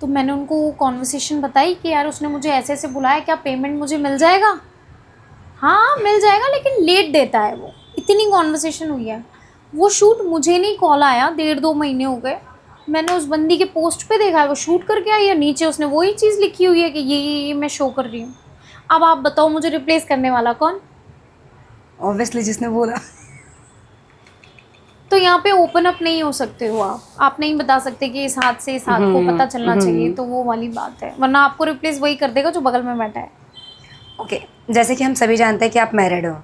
तो मैंने उनको कॉन्वर्सेशन बताई कि यार उसने मुझे ऐसे ऐसे बुलाया, क्या पेमेंट मुझे मिल जाएगा? हाँ मिल जाएगा, लेकिन लेट देता है वो। इतनी कॉन्वर्सेशन हुई है। वो शूट मुझे नहीं कॉल आया, 1.5-2 महीने हो गए। मैंने उस बंदी के पोस्ट पे देखा है वो शूट करके आई है, नीचे उसने वही चीज़ लिखी हुई है कि ये मैं शो कर रही हूँ। अब आप बताओ मुझे रिप्लेस करने वाला कौन? ऑब्वियसली जिसने बोला। तो यहाँ पे ओपन अप नहीं हो सकते हो आप नहीं बता सकते कि इस हाथ से इस हाथ को पता चलना चाहिए, तो वो वाली बात है, वरना आपको रिप्लेस वही कर देगा जो बगल में बैठा है। ओके, जैसे कि हम सभी जानते हैं कि आप मैरिड हो,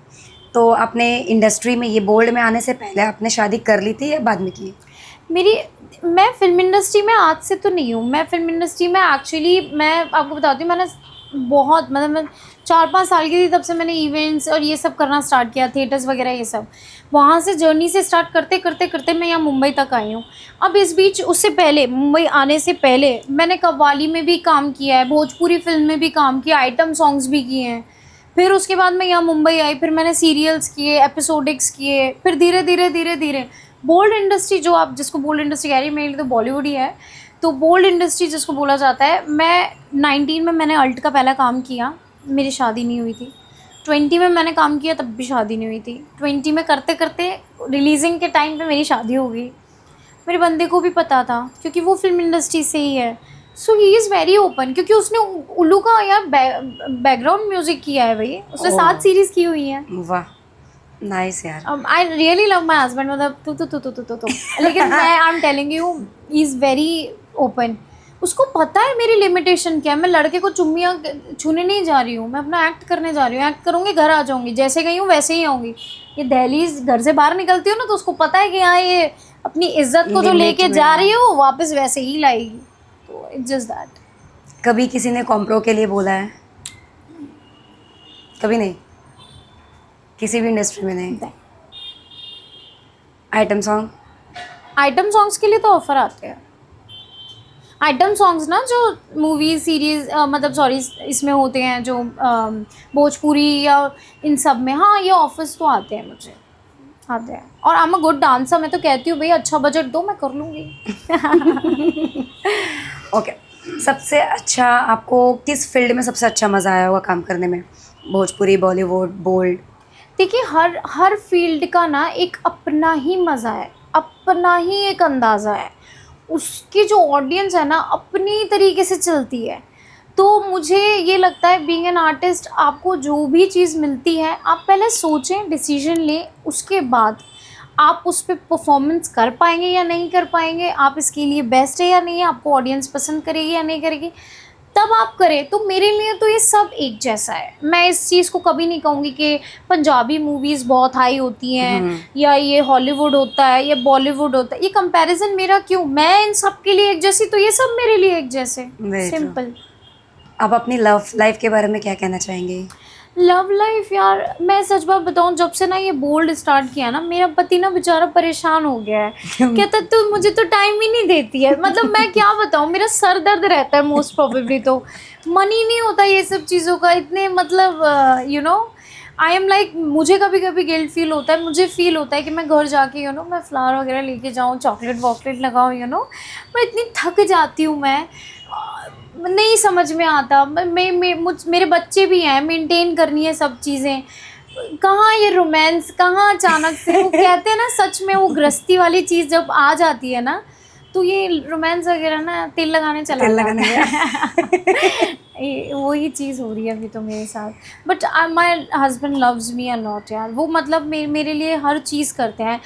तो आपने इंडस्ट्री में ये बोल्ड में आने से पहले आपने शादी कर ली थी या बाद में की? मैं फिल्म इंडस्ट्री में आज से तो नहीं हूँ। मैं फिल्म इंडस्ट्री में एक्चुअली, मैं आपको बताती हूँ, मैंने बहुत मतलब मैं 4-5 साल की थी तब से मैंने इवेंट्स और ये सब करना स्टार्ट किया, थिएटर्स वगैरह ये सब। वहाँ से जर्नी से स्टार्ट करते करते करते मैं यहाँ मुंबई तक आई हूँ। अब इस बीच उससे पहले, मुंबई आने से पहले मैंने कव्वाली में भी काम किया है, भोजपुरी फिल्म में भी काम किया, आइटम सॉन्ग्स भी किए हैं। फिर उसके बाद मैं यहाँ मुंबई आई, फिर मैंने सीरियल्स किए, एपिसोडिक्स किए, फिर धीरे धीरे बोल्ड इंडस्ट्री, जो आप जिसको बोल्ड इंडस्ट्री कह रही है, मेरे लिए तो बॉलीवुड ही है। तो बोल्ड इंडस्ट्री जिसको बोला जाता है, मैं 19 में मैंने अल्ट का पहला काम किया, मेरी शादी नहीं हुई थी। 20 में मैंने काम किया, तब भी शादी नहीं हुई थी। 20 में करते करते रिलीजिंग के टाइम पे मेरी शादी हो गई। मेरे बंदे को भी पता था क्योंकि वो फिल्म इंडस्ट्री से ही है। सो ही इज़ वेरी ओपन, क्योंकि उसने उल्लू का यार बैकग्राउंड म्यूजिक किया है भाई, उसने 7 सीरीज़ की हुई हैं। वाह, नाइस यार। I really love my husband, मतलब तू लेकिन मैं I am telling you, he is very open. उसको पता है मेरी लिमिटेशन क्या है। मैं लड़के को चुम्मियाँ छूने नहीं जा रही हूँ, मैं अपना एक्ट करने जा रही हूँ। एक्ट करूँगी, घर आ जाऊँगी, जैसे गई हूँ वैसे ही आऊँगी। ये दहलीज घर से बाहर निकलती हो ना, तो उसको पता है कि हाँ ये अपनी इज्जत को जो लेके जा रही है वो वापस वैसे ही लाएगी। तो इट्स जस्ट दैट। कभी किसी ने कॉम्प्रो के लिए बोला है? कभी नहीं, किसी भी इंडस्ट्री में नहीं? Item song? आइटम सॉन्ग्स के लिए तो ऑफर आते हैं। आइटम सॉन्ग्स ना जो मूवी सीरीज मतलब सॉरी इसमें होते हैं, जो भोजपुरी या इन सब में, हाँ ये ऑफर्स तो आते हैं, मुझे आते हैं। और I am a good dancer, मैं तो कहती हूँ भाई अच्छा बजट दो, मैं कर लूँगी। ओके, सबसे अच्छा आपको किस फील्ड में सबसे अच्छा मज़ा आया होगा काम करने में? भोजपुरी, बॉलीवुड, बोल्ड? देखिए हर फील्ड का ना एक अपना ही मज़ा है, अपना ही एक अंदाज़ा है। उसकी जो ऑडियंस है ना अपनी तरीके से चलती है। तो मुझे ये लगता है बीइंग एन आर्टिस्ट, आपको जो भी चीज़ मिलती है आप पहले सोचें, डिसीजन लें, उसके बाद आप उस पर परफॉर्मेंस कर पाएंगे या नहीं कर पाएंगे, आप इसके लिए बेस्ट है या नहीं है, आपको ऑडियंस पसंद करेगी या नहीं करेगी, तब आप करें। तो मेरे लिए तो ये सब एक जैसा है। मैं इस चीज़ को कभी नहीं कहूँगी कि पंजाबी मूवीज़ बहुत हाई होती हैं या ये हॉलीवुड होता है या बॉलीवुड होता है। ये कंपैरिजन मेरा क्यों, मैं इन सब के लिए एक जैसी, तो ये सब मेरे लिए एक जैसे, सिंपल। आप अपनी लव लाइफ के बारे में क्या कहना चाहेंगे? लव लाइफ यार, मैं सच बात बताऊं, जब से ना ये बोल्ड स्टार्ट किया ना, मेरा पति ना बेचारा परेशान हो गया है। कहता तू मुझे तो टाइम ही नहीं देती है। मतलब मैं क्या बताऊं, मेरा सर दर्द रहता है मोस्ट प्रोबेबली, तो मन ही नहीं होता ये सब चीज़ों का। इतने मतलब you know I am like, मुझे कभी कभी गिल्ट फील होता है, मुझे फील होता है कि मैं घर जाके मैं फ्लावर वगैरह लेके जाऊँ, चॉकलेट वॉकलेट लगाऊँ, मैं इतनी थक जाती हूँ। मैं नहीं समझ में आता। मेरे बच्चे भी हैं, मेंटेन करनी है सब चीज़ें। कहाँ ये रोमांस, कहाँ अचानक से वो कहते हैं ना, सच में वो गृहस्थी वाली चीज़ जब आ जाती है ना, तो ये रोमांस वगैरह ना तेल लगाने चला वही चीज़ हो रही है अभी तो मेरे साथ। But my husband loves me a lot यार। वो मतलब मेरे लिए हर चीज़ करते हैं।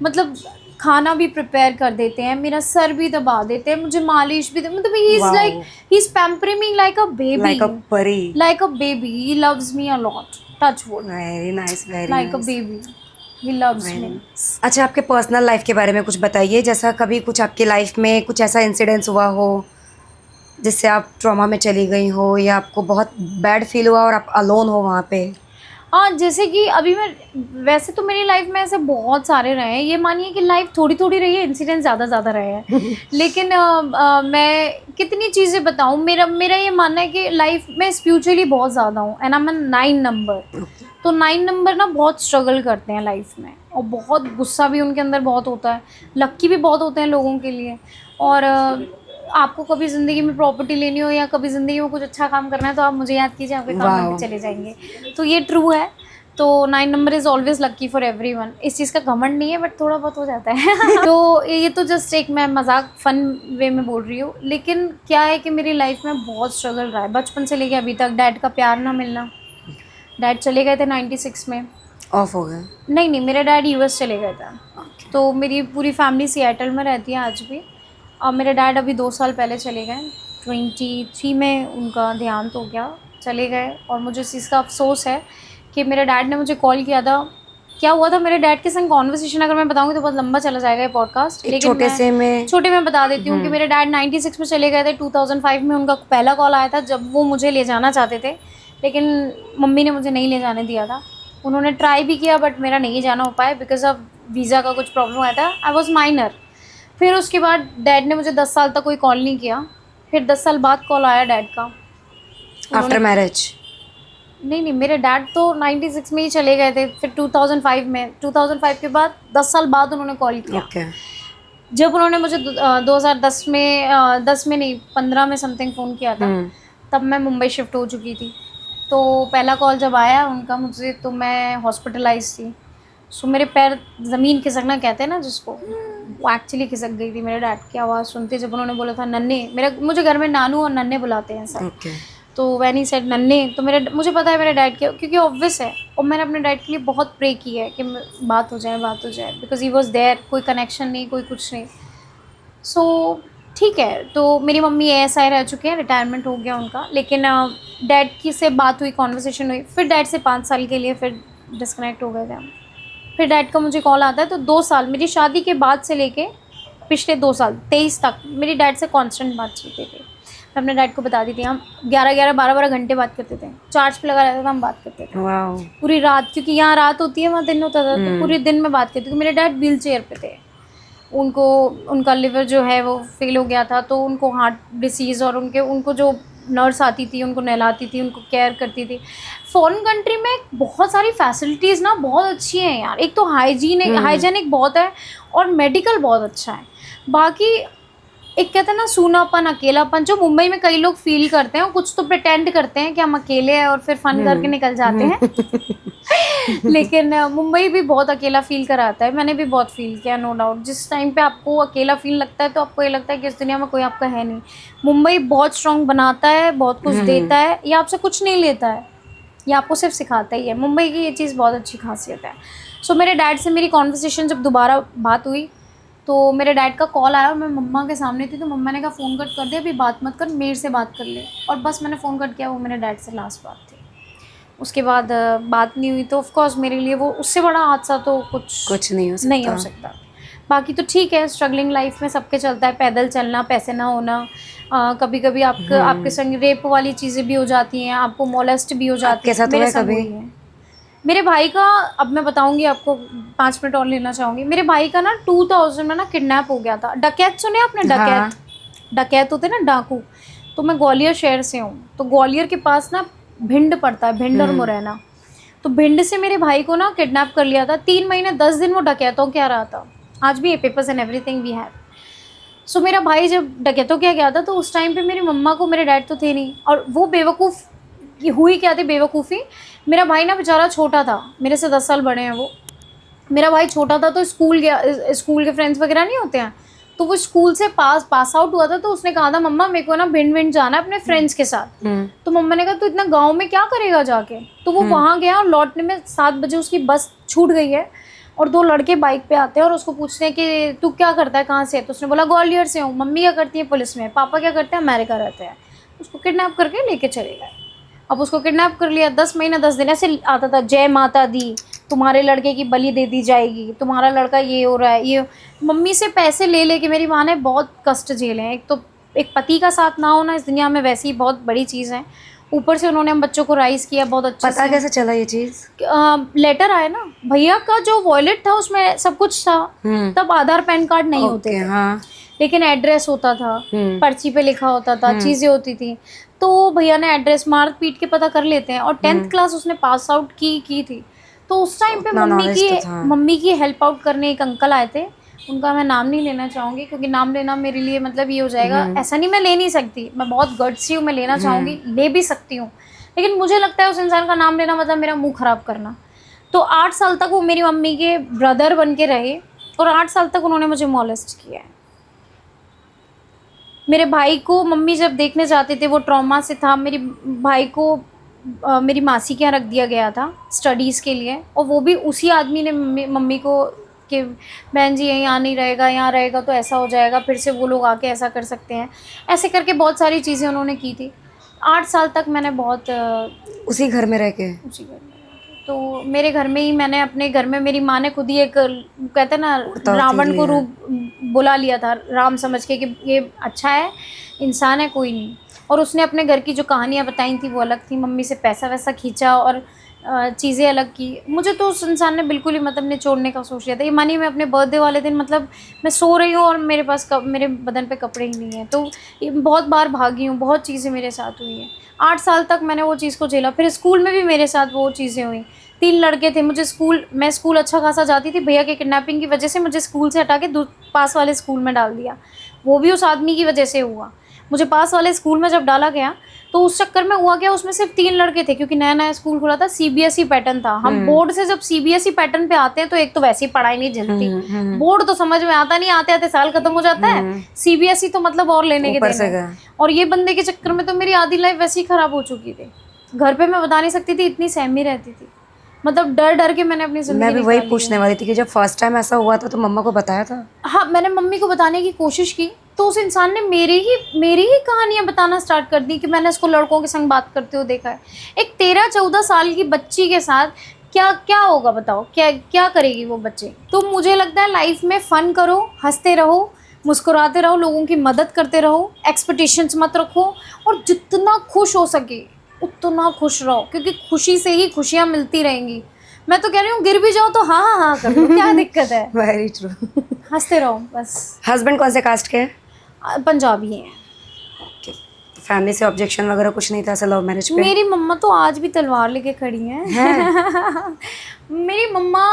मतलब खाना भी प्रिपेयर कर देते हैं, मेरा सर भी दबा देते हैं, मुझे मालिश भी मतलब he is pampering me like a baby, like a परी, like a baby. He loves me a lot, touch wood, very nice, very like a baby, he loves me. अच्छा, आपके पर्सनल लाइफ के बारे में कुछ बताइए। जैसा कभी कुछ आपकी लाइफ में कुछ ऐसा इंसिडेंस हुआ हो जिससे आप ट्रॉमा में चली गई हो, या आपको बहुत बैड फील हुआ और आप अलोन हो वहाँ पे? हाँ, जैसे कि अभी मैं, वैसे तो मेरी लाइफ में ऐसे बहुत सारे रहे हैं। ये मानिए कि लाइफ थोड़ी थोड़ी रही है, इंसिडेंट ज़्यादा रहे हैं। लेकिन मैं कितनी चीज़ें बताऊँ। मेरा ये मानना है कि लाइफ में स्पिरिचुअली बहुत ज़्यादा हूँ, एंड आई एम 9 नंबर। तो 9 नंबर ना बहुत स्ट्रगल करते हैं लाइफ में, और बहुत गुस्सा भी उनके अंदर बहुत होता है, लक्की भी बहुत होते हैं लोगों के लिए। और आपको कभी ज़िंदगी में प्रॉपर्टी लेनी हो या कभी ज़िंदगी में कुछ अच्छा काम करना है, तो आप मुझे याद कीजिए, आपके काम में चले जाएंगे। तो ये ट्रू है। तो 9 number is always lucky for everyone. इस चीज़ का घमंड नहीं है, बट थोड़ा बहुत हो जाता है। तो ये तो जस्ट एक मैं मजाक फन वे में बोल रही हूँ। लेकिन क्या है कि मेरी लाइफ में बहुत स्ट्रगल रहा है बचपन से लेके अभी तक। डैड का प्यार ना मिलना, डैड चले गए थे 96 में, ऑफ हो गए? नहीं, मेरे डैड US चले गए थे। तो मेरी पूरी फैमिली सिएटल में रहती है आज भी। और मेरे डैड अभी 2 साल पहले चले गए, 23 में उनका देहांत हो गया, चले गए। और मुझे इस चीज़ का अफसोस है कि मेरे डैड ने मुझे कॉल किया था। क्या हुआ था मेरे डैड के संग कॉन्वर्सेशन, अगर मैं बताऊंगी तो बहुत लंबा चला जाएगा ये पॉडकास्ट, लेकिन छोटे में बता देती हूँ कि मेरे डैड 96 में चले गए थे। 2005 में उनका पहला कॉल आया था, जब वो मुझे ले जाना चाहते थे, लेकिन मम्मी ने मुझे नहीं ले जाने दिया था। उन्होंने ट्राई भी किया, बट मेरा नहीं जाना हो पाया बिकॉज ऑफ वीज़ा का कुछ प्रॉब्लम आया था। I was minor. फिर उसके बाद डैड ने मुझे 10 साल तक कोई कॉल नहीं किया। फिर 10 साल बाद कॉल आया डैड का, आफ्टर मैरिज। नहीं, मेरे डैड तो 96 में ही चले गए थे। फिर 2005 में, 2005 के बाद 10 साल बाद उन्होंने कॉल किया। जब उन्होंने मुझे 2010 में 10 में नहीं 15 में समथिंग फ़ोन किया था, तब मैं मुंबई शिफ्ट हो चुकी थी। तो पहला कॉल जब आया उनका मुझे, तो मैं हॉस्पिटलाइज़ थी। सो मेरे पैर ज़मीन खिसकना कहते हैं ना जिसको, वो एक्चुअली खिसक गई थी मेरे डैड की आवाज़ सुनते, जब उन्होंने बोला था नन्हे। मुझे घर में नानू और नन्हे बुलाते हैं सब। तो व्हेन ही सेड नन्हे, तो मुझे पता है मेरे डैड के, क्योंकि ऑब्वियस है, और मैंने अपने डैड के लिए बहुत प्रे की है कि बात हो जाए, बिकॉज ही वॉज देयर। कोई कनेक्शन नहीं, कोई कुछ नहीं। सो ठीक है, तो मेरी मम्मी ASI रह चुके हैं, रिटायरमेंट हो गया उनका, लेकिन डैड की से बात हुई, कॉन्वर्सेशन हुई, फिर डैड से 5 साल के लिए फिर डिस्कनेक्ट हो गए थे हम। फिर डैड का मुझे कॉल आता है, तो 2 साल मेरी शादी के बाद से लेके पिछले 2 साल 23 तक मेरी डैड से कांस्टेंट बात चलती थी। मैं अपने डैड को बताती थी, हम 11-11 12-12 घंटे बात करते थे, चार्ज पे लगा रहता था, हम बात करते थे पूरी रात, क्योंकि यहाँ रात होती है वहाँ दिन होता था, तो पूरे दिन में बात करती थी। मेरे डैड व्हील चेयर पे थे, उनका लिवर जो है वो फेल हो गया था, तो उनको हार्ट डिसीज़, और उनको जो नर्स आती थी उनको नहलाती थी, उनको केयर करती थी। फॉरेन कंट्री में बहुत सारी फैसिलिटीज़ ना बहुत अच्छी हैं यार। एक तो हाइजीनिक बहुत है, और मेडिकल बहुत अच्छा है। बाकी एक कहते हैं ना सूनापन, अकेलापन, जो मुंबई में कई लोग फील करते हैं, कुछ तो प्रिटेंड करते हैं कि हम अकेले हैं और फिर फन करके निकल जाते हैं। लेकिन मुंबई भी बहुत अकेला फील कराता है। मैंने भी बहुत फील किया, नो डाउट। जिस टाइम पे आपको अकेला फील लगता है, तो आपको ये लगता है कि इस दुनिया में कोई आपका है नहीं। मुंबई बहुत स्ट्रॉन्ग बनाता है, बहुत कुछ देता है, ये आपसे कुछ नहीं लेता है, ये आपको सिर्फ सिखाता ही है। मुंबई की ये चीज़ बहुत अच्छी खासियत है। सो मेरे डैड से मेरी कॉन्वर्सेशन जब दोबारा बात हुई, तो मेरे डैड का कॉल आया और मैं मम्मा के सामने थी, तो मम्मा ने कहा फ़ोन कट कर दे, अभी बात मत कर, मेरे से बात कर ले। और बस मैंने फ़ोन कट किया, वो मेरे डैड से लास्ट बात थी। उसके बाद बात नहीं हुई, तो ऑफ कोर्स मेरे लिए वो उससे बड़ा हादसा तो कुछ नहीं हो सकता। बाकी तो ठीक है, स्ट्रगलिंग लाइफ में सबके चलता है, पैदल चलना, पैसे ना होना, कभी कभी आपके संग रेप वाली चीज़ें भी हो जाती हैं, आपको मोलेस्ट भी हो जाती है। मेरे साथ हुई है। मेरे भाई का, अब मैं बताऊंगी आपको, 5 मिनट और लेना चाहूँगी। मेरे भाई का ना 2000 में ना किडनैप हो गया था। डकैत सुने आपने? डकैत होते ना, डाकू। तो मैं ग्वालियर शहर से हूँ, तो ग्वालियर के पास ना भिंड पड़ता है, भिंड और मुरैना। तो भिंड से मेरे भाई को ना किडनैप कर लिया था। 3 महीने 10 दिन वो डकैतों के रहा था। आज भी ये papers and everything we have. So मेरा भाई जब डकैतों के गया था, तो उस टाइम पे मेरी मम्मा को, मेरे डैड तो थे नहीं, और वो बेवकूफ़ हुई क्या थी, बेवकूफ़ी। मेरा भाई ना बेचारा छोटा था, मेरे से 10 साल बड़े हैं वो। मेरा भाई छोटा था, तो स्कूल गया, स्कूल के फ्रेंड्स वगैरह नहीं होते हैं, तो वो स्कूल से पास आउट हुआ था। तो उसने कहा था, मम्मा मेरे को ना भिंड जाना है अपने फ्रेंड्स के साथ। तो मम्मा ने कहा, तू इतना गाँव में क्या करेगा जाके? तो वो वहाँ गया, और लौटने में 7 बजे उसकी बस छूट गई है, और 2 लड़के बाइक पे आते हैं और उसको पूछते हैं कि तू क्या करता है, कहाँ से है? तो उसने बोला ग्वालियर से हूँ। मम्मी क्या करती है? पुलिस में। पापा क्या करते हैं? अमेरिका रहते हैं। उसको किडनैप करके लेके चले गए। अब उसको किडनैप कर लिया, 10 महीने 10 दिन ऐसे आता था, जय माता दी, तुम्हारे लड़के की बलि दे दी जाएगी, तुम्हारा लड़का ये हो रहा है, ये। मम्मी से पैसे ले लेके मेरी माँ ने बहुत कष्ट झेले हैं। एक तो एक पति का साथ ना होना इस दुनिया में वैसे ही बहुत बड़ी चीज़ है, ऊपर से उन्होंने हम बच्चों को राइज किया बहुत अच्छे से। पता कैसे चला ये चीज़? लेटर आया ना, भैया का जो वॉलेट था उसमें सब कुछ था। तब आधार पैन कार्ड नहीं होते थे, हाँ। लेकिन एड्रेस होता था, पर्ची पे लिखा होता था, चीज़ें होती थी। तो भैया ने एड्रेस मार पीट के पता कर लेते हैं, और 10th क्लास उसने पास आउट की थी। तो उस टाइम पे मम्मी की हेल्प आउट करने एक अंकल आए थे, उनका मैं नाम नहीं लेना चाहूँगी, क्योंकि नाम लेना मेरे लिए मतलब ये हो जाएगा, ऐसा नहीं, मैं ले नहीं सकती, मैं बहुत गट्सी हूँ, मैं लेना चाहूँगी, ले भी सकती हूँ, लेकिन मुझे लगता है उस इंसान का नाम लेना मतलब मेरा मुंह ख़राब करना। तो 8 साल तक वो मेरी मम्मी के ब्रदर बन के रहे, और 8 साल तक उन्होंने मुझे मॉलेस्ट किया है। मेरे भाई को मम्मी जब देखने जाते थे, वो ट्रॉमा से था। मेरे भाई को मेरी मासी के यहाँ रख दिया गया था स्टडीज़ के लिए, और वो भी उसी आदमी ने मम्मी को कि बहन जी यहाँ नहीं रहेगा, यहाँ रहेगा तो ऐसा हो जाएगा, फिर से वो लोग आके ऐसा कर सकते हैं, ऐसे करके बहुत सारी चीज़ें उन्होंने की थी। 8 साल तक मैंने बहुत उसी घर में रह के तो मेरे घर में ही, मैंने अपने घर में, मेरी माँ ने खुद ही एक, कहते हैं ना, रावण को रूप बुला लिया था, राम समझ के कि ये अच्छा है, इंसान है, कोई नहीं। और उसने अपने घर की जो कहानियाँ बताई थी वो अलग थी, मम्मी से पैसा वैसा खींचा और चीज़ें अलग की। मुझे तो उस इंसान ने बिल्कुल ही मतलब निचोड़ने का सोच लिया था। ये मानिए, मैं अपने बर्थडे वाले दिन मतलब मैं सो रही हूँ और मेरे पास मेरे बदन पे कपड़े ही नहीं हैं, तो बहुत बार भागी हूँ, बहुत चीज़ें मेरे साथ हुई हैं। 8 साल तक मैंने वो चीज़ को झेला, फिर स्कूल में भी मेरे साथ वो चीज़ें हुई। 3 लड़के थे, मैं स्कूल अच्छा खासा जाती थी, भैया के किडनैपिंग की वजह से मुझे स्कूल से हटा के पास वाले स्कूल में डाल दिया। वो भी उस आदमी की वजह से हुआ। मुझे पास वाले स्कूल में जब डाला गया तो उस चक्कर में हुआ क्या, उसमें सिर्फ 3 लड़के थे, क्योंकि नया नया स्कूल खुला था, सीबीएसई पैटर्न था। हम बोर्ड से जब सीबीएसई पैटर्न पे आते हैं तो एक तो वैसी पढ़ाई नहीं जलती, बोर्ड तो समझ में आता नहीं, आते आते साल खत्म हो जाता है, सीबीएसई तो मतलब और लेने के देने। और ये बंदे के चक्कर में तो मेरी आधी लाइफ वैसे ही खराब हो चुकी थी। घर पे मैं बता नहीं सकती थी, इतनी सहमी रहती थी, मतलब डर डर के मैंने अपनी जिंदगी। मैं भी वही पूछने वाली थी कि जब फर्स्ट टाइम ऐसा हुआ था तो मम्मा को बताया था? हाँ, मैंने मम्मी को बताने की कोशिश की तो उस इंसान ने मेरी ही कहानियां बताना स्टार्ट कर दी कि मैंने इसको लड़कों के संग बात करते हुए देखा है। एक 13-14 साल की बच्ची के साथ क्या क्या होगा बताओ, क्या करेगी वो बच्चे। तो मुझे लगता है लाइफ में फ़न करो, हंसते रहो, मुस्कुराते रहो, लोगों की मदद करते रहो, एक्सपेक्टेशंस मत रखो, और जितना खुश हो सके उतना खुश रहो, क्योंकि खुशी से ही खुशियाँ मिलती रहेंगी। मैं तो कह रही हूँ गिर भी जाओ तो हाँ हाँ हाँ कर लो, क्या दिक्कत है। Very true. हंसते रहो बस। हस्बैंड कौन से कास्ट के हैं? पंजाबी हैं। फैमिली से ऑब्जेक्शन वगैरह कुछ नहीं था ऐसा लव मैरिज पे? मेरी मम्मा तो आज भी तलवार लेके खड़ी हैं। मेरी मम्मा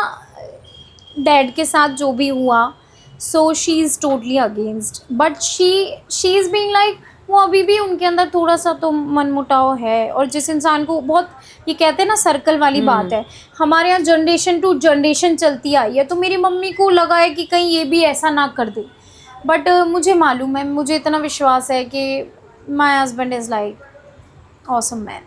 डैड के साथ जो भी हुआ, so she is totally against, but she is being like, वो अभी भी उनके अंदर थोड़ा सा तो मनमुटाव है। और जिस इंसान को बहुत, ये कहते हैं ना सर्कल वाली बात है, हमारे यहाँ जनरेशन टू जनरेशन चलती आई है, तो मेरी मम्मी को लगा है कि कहीं ये भी ऐसा ना कर दे। बट मुझे मालूम है, मुझे इतना विश्वास है कि my husband is like awesome man.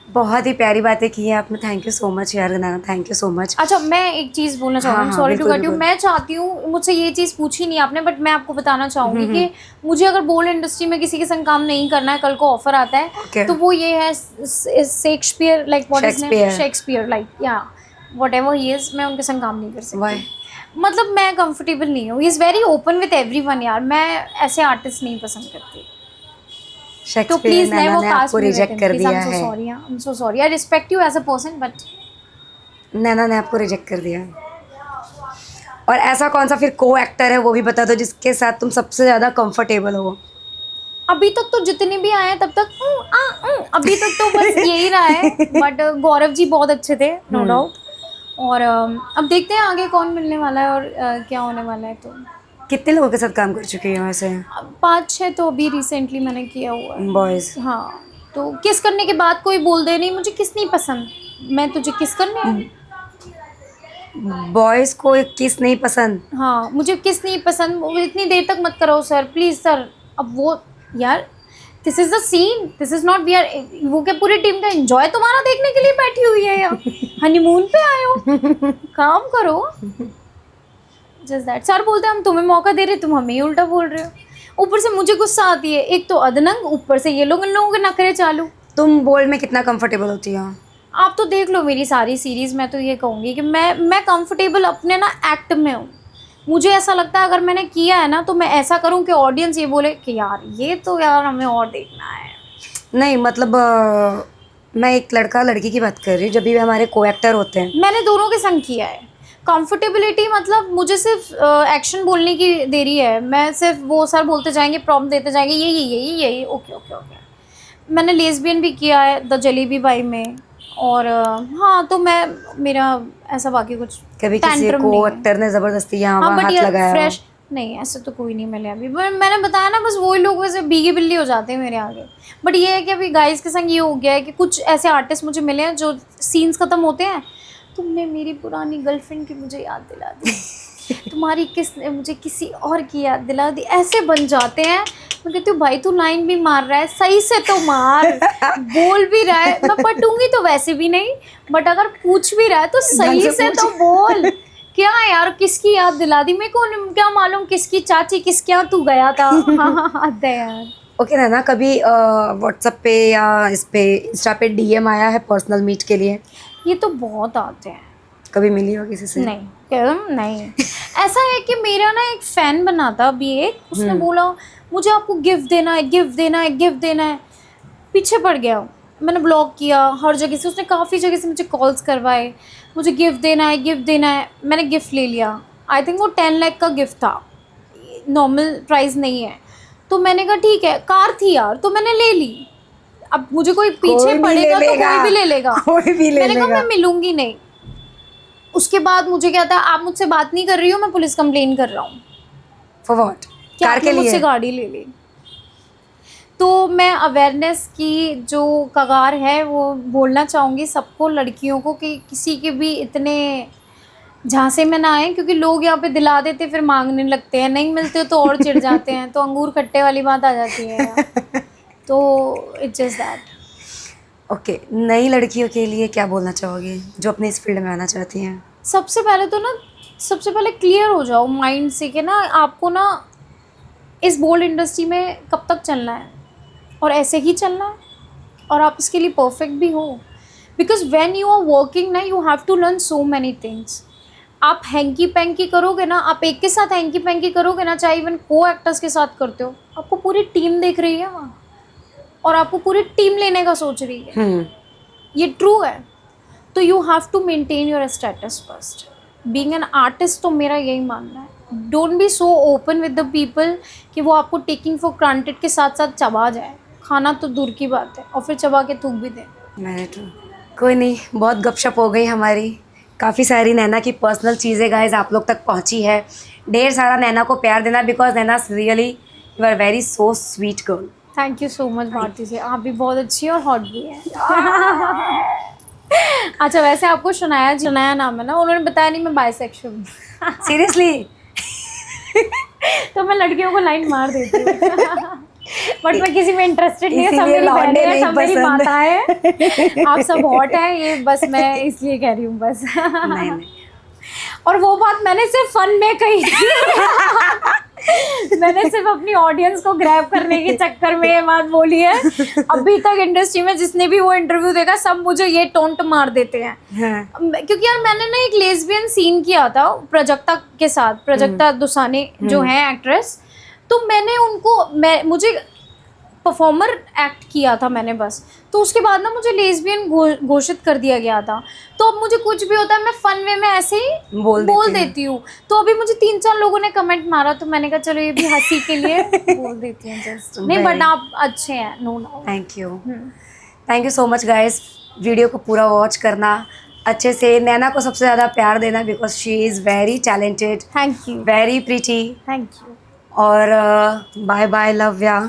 बहुत ही प्यारी बातें की है आपने, थैंक यू सो मच यार नैना, थैंक यू सो मच। अच्छा, मैं एक चीज़ बोलना चाहूँगी, सॉरी टू कट यू। मैं चाहती हूँ, मुझसे ये चीज़ पूछी नहीं आपने, बट मैं आपको बताना चाहूँगी कि मुझे अगर बोल्ड इंडस्ट्री में किसी के संग काम नहीं करना है, कल को ऑफर आता है, तो वो ये है Shakespeare, like what is name, Shakespeare, like या व्हाटएवर ही इज, मैं उनके संग काम नहीं कर सकती। मतलब मैं कंफर्टेबल नहीं हूँ। ही is very open with everyone यार, मैं ऐसे आर्टिस्ट नहीं पसंद करती। तो प्लीज मैं वो कास्ट आपको रिजेक्ट कर दिया है। I am so sorry, I respect you as a person, but Naina ने आपको रिजेक्ट कर दिया। और ऐसा कौन सा फिर को एक्टर है वो भी बता दो जिसके साथ तुम सबसे ज़्यादा कंफर्टेबल हो? अभी तक तो जितने भी आए हैं तब तक अभी तक तो बस यही रहा है। बट गौरव जी बहुत अच्छे थे, नो डाउट। और अब देखते हैं आगे कौन मिलने वाला है और क्या होने वाला है। तो कितने लोगों के साथ काम कर चुकी है वैसे? 5-6 तो अभी रिसेंटली मैंने किया हुआ है, बॉयज़। हाँ, तो किस करने के बाद कोई बोल दे नहीं मुझे किस नहीं पसंद, मैं तुझे किस करने आई। बॉयज़ को किस नहीं पसंद? हाँ, मुझे किस नहीं पसंद, इतनी देर तक मत करो सर, प्लीज़ सर। अब वो यार, this is the scene, this is not we are, वो क्या पूरी टीम का एंजॉय तुम्हारा देखने के लिए बैठी हुई है या हनीमून पे आए हो? काम करो। Just that. सर बोलते हैं हम तुम्हें मौका दे रहे, तुम हमें ही उल्टा बोल रहे हो। ऊपर से मुझे गुस्सा आती है, एक तो अदनंग, ऊपर से ये लोग इन लोगों के नखरे चालू। तुम बोल्ड में कितना कंफर्टेबल होती हो? आप तो देख लो मेरी सारी सीरीज़, मैं तो ये कहूँगी कि मैं कंफर्टेबल अपने ना एक्ट में हूँ। मुझे ऐसा लगता है अगर मैंने किया है ना तो मैं ऐसा करूँ कि ऑडियंस ये बोले कि यार ये तो यार हमें और देखना है। नहीं मतलब मैं एक लड़का लड़की की बात कर रही हूँ, जब भी हमारे को एक्टर होते हैं। मैंने दोनों के संग किया है। कंफर्टेबिलिटी मतलब मुझे सिर्फ एक्शन बोलने की देरी है, मैं सिर्फ वो सर बोलते जाएंगे, प्रॉम्प्ट देते जाएंगे, यही ओके ओके ओके। मैंने लेस्बियन भी किया है द जलेबी बाई में। और हाँ, तो मेरा ऐसा बाकी कुछ कभी किसी को एक्टर ने ज़बरदस्ती यहाँ वहाँ हाथ लगाया? फ्रेश नहीं, ऐसे तो कोई नहीं मिले अभी। मैंने बताया ना, बस वही लोग वैसे भीगी बिल्ली हो जाते हैं मेरे आगे। बट ये है कि अभी गाइस के संग ये हो गया है कि कुछ ऐसे आर्टिस्ट मुझे मिले हैं जो सीन्स ख़त्म होते हैं, तुमने मेरी पुरानी गर्लफ्रेंड की मुझे याद दिला दी, तुम्हारी किसने मुझे किसी और की याद दिला दी, ऐसे बन जाते हैं। मैं कहती हूँ भाई तू लाइन भी मार रहा है, सही से तो मार, बोल भी रहा है, मैं पटूंगी तो वैसे भी नहीं, बट अगर पूछ भी रहा है तो सही से तो बोल। क्या यार, किसकी याद दिला दी मेरे को, क्या मालूम किसकी चाची किसके यहाँ तू गया था। हाँ यार। ओके नैना, कभी व्हाट्सएप पे या इस पे इंस्टा पे डीएम आया है पर्सनल मीट के लिए? ये तो बहुत आते हैं। कभी मिली हो किसी से? नहीं। ऐसा है कि मेरा ना एक फ़ैन बना था अभी एक, उसने बोला मुझे आपको गिफ्ट देना है। पीछे पड़ गया, मैंने ब्लॉक किया हर जगह से, उसने काफ़ी जगह से मुझे कॉल्स करवाए, मुझे गिफ्ट देना है। मैंने गिफ्ट ले लिया, आई थिंक वो 10 लाख का गिफ्ट था, नॉर्मल प्राइस नहीं है। तो मैंने कहा ठीक है, कार थी यार, तो मैंने ले ली। अब मुझे कोई कोई पीछे भी पड़ेगा ले तो लेगा। कोई भी ले लेगा। कोई भी ले मैंने कहा लेगा। मैं मिलूंगी नहीं। उसके बाद मुझे क्या था, आप मुझसे बात नहीं कर रही हो, मैं पुलिस कंप्लेन कर रहा हूँ फॉर व्हाट? कि कार आपने के मुझसे लिए? गाड़ी ले ली। तो मैं अवेयरनेस की जो कगार है वो बोलना चाहूँगी सबको, लड़कियों को, कि किसी के भी इतने झांसे में ना आए, क्योंकि लोग यहाँ पे दिला देते फिर मांगने लगते हैं, नहीं मिलते तो और चिढ़ जाते हैं, तो अंगूर खट्टे वाली बात आ जाती है यहाँ। तो इट्स जस्ट दैट। ओके, नई लड़कियों के लिए क्या बोलना चाहोगे जो अपने इस फील्ड में आना चाहती हैं? सबसे पहले तो ना, सबसे पहले क्लियर हो जाओ माइंड से कि ना आपको ना इस बोल्ड इंडस्ट्री में कब तक चलना है, और ऐसे ही चलना है, और आप इसके लिए परफेक्ट भी हो। Because when you are working ना, you have to learn so many things. आप हैंकी पैंकी करोगे ना, आप एक के साथ हैंकी पैंकी करोगे ना, चाहे इवन को एक्टर्स के साथ करते हो, आपको पूरी टीम देख रही है वहाँ, और आपको पूरी टीम लेने का सोच रही है। ये ट्रू है। तो you have to maintain your status first. Being an artist तो मेरा यही मानना है, don't be so open with the people कि वो आपको टेकिंग फॉर ग्रांटेड के साथ साथ चबा जाए। खाना तो दूर की बात है, और फिर चबा के थूक भी दें। मैंने तो कोई नहीं, बहुत गपशप हो गई हमारी। काफ़ी सारी नैना की पर्सनल चीज़ें गाइस आप लोग तक पहुंची है। ढेर सारा नैना को प्यार देना, because Naina really you are very so sweet girl. Thank you so much Bharati ji, आप भी बहुत अच्छी और हॉट भी हैं। अच्छा, वैसे आपको शनाया नाम है ना, उन्होंने बताया नहीं मैं बाइसेक्सुअल हूँ। सीरियसली? तो मैं लड़कियों को लाइन मार देती हूँ। बट मैं किसी में इंटरेस्टेड नहीं है, सब इसीलिए मेरी लौंडे बहनें हैं, नहीं सब मेरी पसंद। माता है, आप सब हॉट हैं, ये बस मैं इसलिए कह रही हूँ बस। नहीं नहीं, और वो बात मैंने सिर्फ फन में कही थी। मैंने सिर्फ अपनी ऑडियंस को ग्रैब करने के चक्कर में ये बात बोली है। अभी तक इंडस्ट्री में जिसने भी वो इंटरव्यू देखा, सब मुझे ये टोंट मार देते हैं। हाँ। क्योंकि यार मैंने ना एक लेस्बियन सीन किया था प्रजक्ता के साथ, प्रजक्ता दुसाने जो है एक्ट्रेस। तो मैंने मुझे परफॉर्मर एक्ट किया था मैंने बस। तो उसके बाद ना मुझे लेस्बियन घोषित कर दिया गया था। तो अब मुझे कुछ भी होता है मैं फन वे में ऐसे ही बोल देती हूँ। तो अभी मुझे 3-4 लोगों ने कमेंट मारा, तो मैंने कहा चलो ये भी हंसी के लिए बोल देती हूँ जस्ट। नहीं बट आप अच्छे हैं, no doubt. Thank you so much guys. Video को पूरा वॉच करना, अच्छे से नैना को सबसे ज़्यादा प्यार देना, because she is very talented, thank you, very pretty. Thank you. और बाय बाय लव्या।